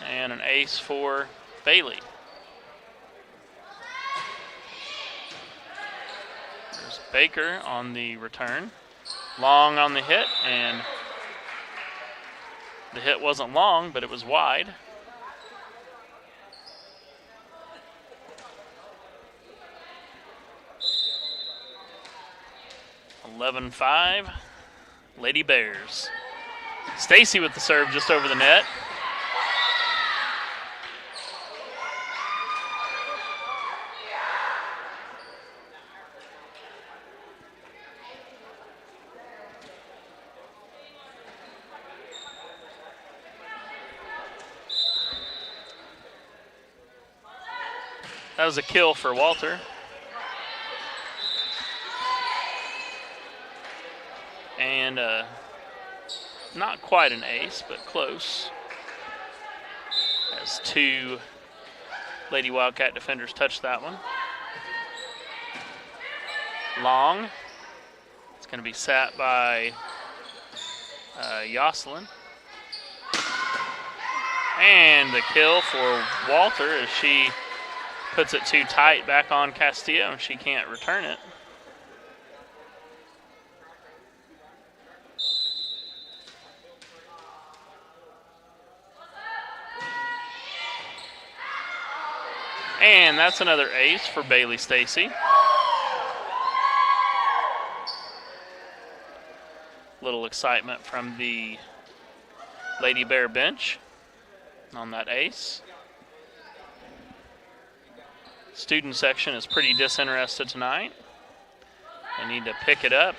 And an ace for Bailey. There's Baker on the return. Long on the hit, and the hit wasn't long, but it was wide. (11-5), Lady Bears. Stacy with the serve just over the net. That was a kill for Walter. And not quite an ace, but close. As two Lady Wildcat defenders touched that one. Long. It's going to be sat by Jocelyn. And the kill for Walter as she puts it too tight back on Castillo, and she can't return it. And that's another ace for Bailey Stacy. Little excitement from the Lady Bear bench on that ace. Student section is pretty disinterested tonight. They need to pick it up.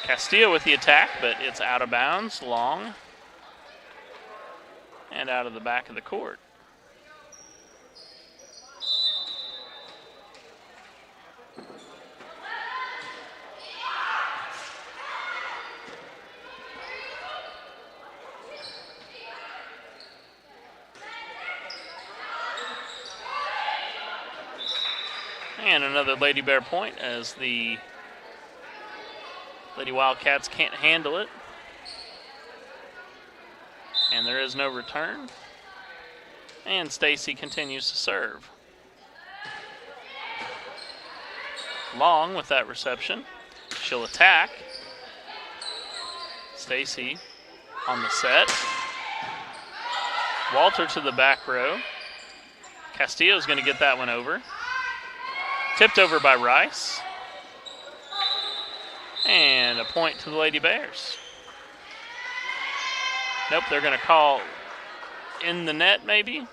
Castillo with the attack, but it's out of bounds, long, and out of the back of the court. And another Lady Bear point as the Lady Wildcats can't handle it. And there is no return. And Stacy continues to serve. Long with that reception. She'll attack. Stacy on the set. Walter to the back row. Castillo's going to get that one over. Tipped over by Rice. And a point to the Lady Bears. Nope, they're going to call in the net maybe.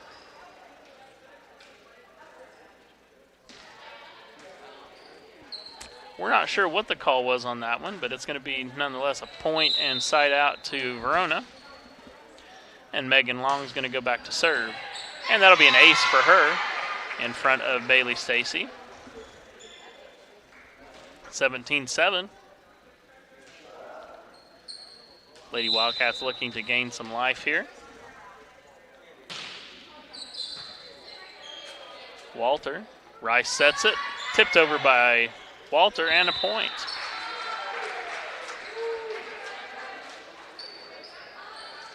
We're not sure what the call was on that one, but it's going to be nonetheless a point and side out to Verona. And Megan Long's going to go back to serve. And that'll be an ace for her in front of Bailey Stacy. 17-7. Lady Wildcats looking to gain some life here. Walter. Rice sets it. Tipped over by Walter, and a point.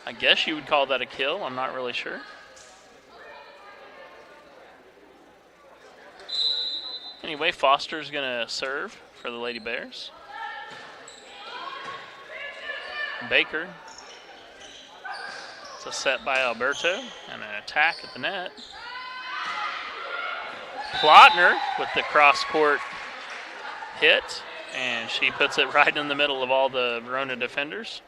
I guess you would call that a kill. I'm not really sure. Anyway, Foster's going to serve for the Lady Bears. Baker. It's a set by Alberto and an attack at the net. Plotner with the cross-court hit, and she puts it right in the middle of all the Verona defenders.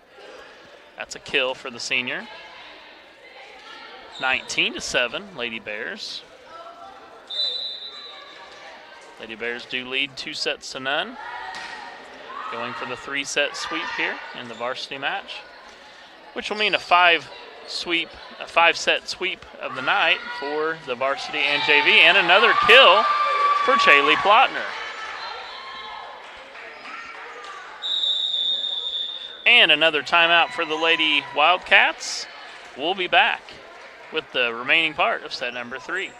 That's a kill for the senior. 19-7, Lady Bears. Lady Bears do lead 2-0. Going for the 3-set sweep here in the varsity match, which will mean a 5-set sweep of the night for the varsity and JV, and another kill for Chaley Plotner. And another timeout for the Lady Wildcats. We'll be back with the remaining part of set number 3.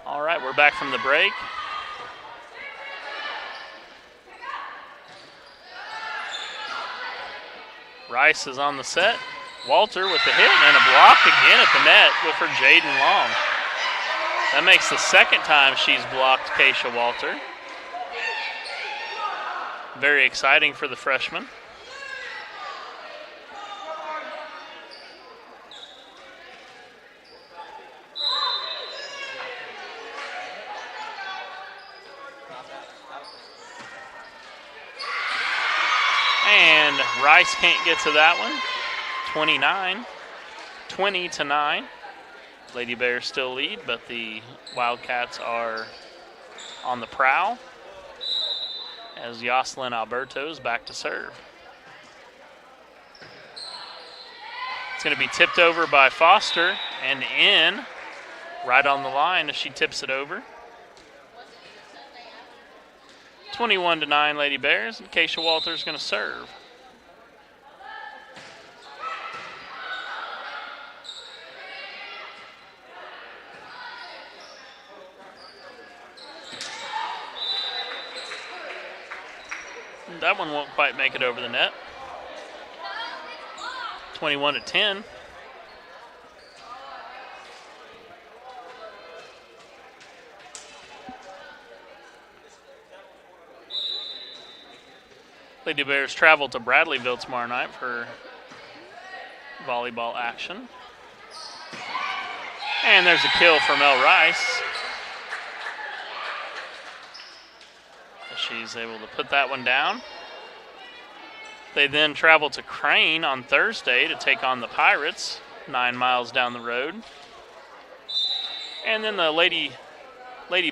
All right, we're back from the break. Rice is on the set. Walter with the hit and a block again at the net with her Jaden Long. That makes the second time she's blocked Keisha Walter. Very exciting for the freshman. And Rice can't get to that one. 20-9. Lady Bears still lead, but the Wildcats are on the prowl as Jocelyn Alberto is back to serve. It's going to be tipped over by Foster and in right on the line as she tips it over. 21-9 Lady Bears, and Keisha Walter's going to serve. That one won't quite make it over the net. 21-10. Lady Bears travel to Bradleyville tomorrow night for volleyball action. And there's a kill for Mel Rice. She's able to put that one down. They then travel to Crane on Thursday to take on the Pirates, 9 miles down the road. And then the Lady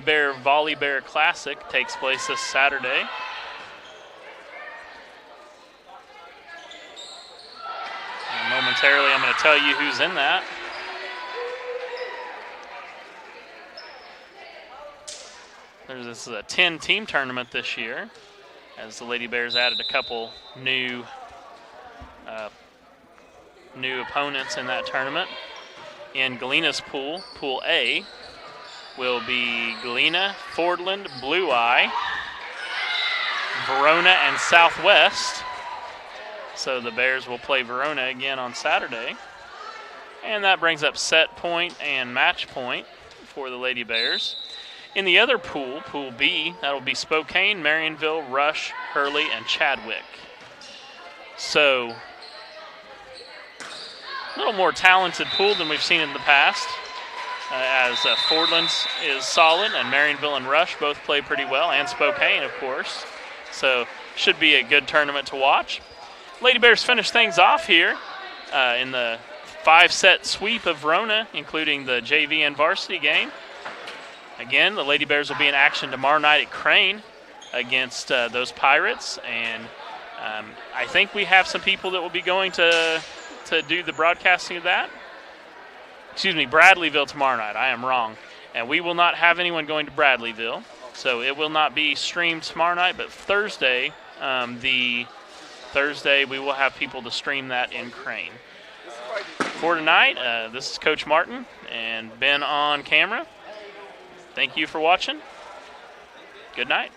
Bear Volley Bear Classic takes place this Saturday. And momentarily, I'm going to tell you who's in that. This is a 10-team tournament this year, as the Lady Bears added a couple new opponents in that tournament. In Galena's pool, Pool A, will be Galena, Fordland, Blue Eye, Verona, and Southwest. So the Bears will play Verona again on Saturday. And that brings up set point and match point for the Lady Bears. In the other pool, Pool B, that will be Spokane, Marionville, Rush, Hurley, and Chadwick. So, a little more talented pool than we've seen in the past. as Fordlands is solid, and Marionville and Rush both play pretty well, and Spokane, of course. So should be a good tournament to watch. Lady Bears finish things off here in the 5-set sweep of Verona, including the JV and varsity game. Again, the Lady Bears will be in action tomorrow night at Crane against those Pirates, and I think we have some people that will be going to do the broadcasting of that. Excuse me, Bradleyville tomorrow night. I am wrong. And we will not have anyone going to Bradleyville, so it will not be streamed tomorrow night, but Thursday, we will have people to stream that in Crane. For tonight, this is Coach Martin and Ben on camera. Thank you for watching. Good night.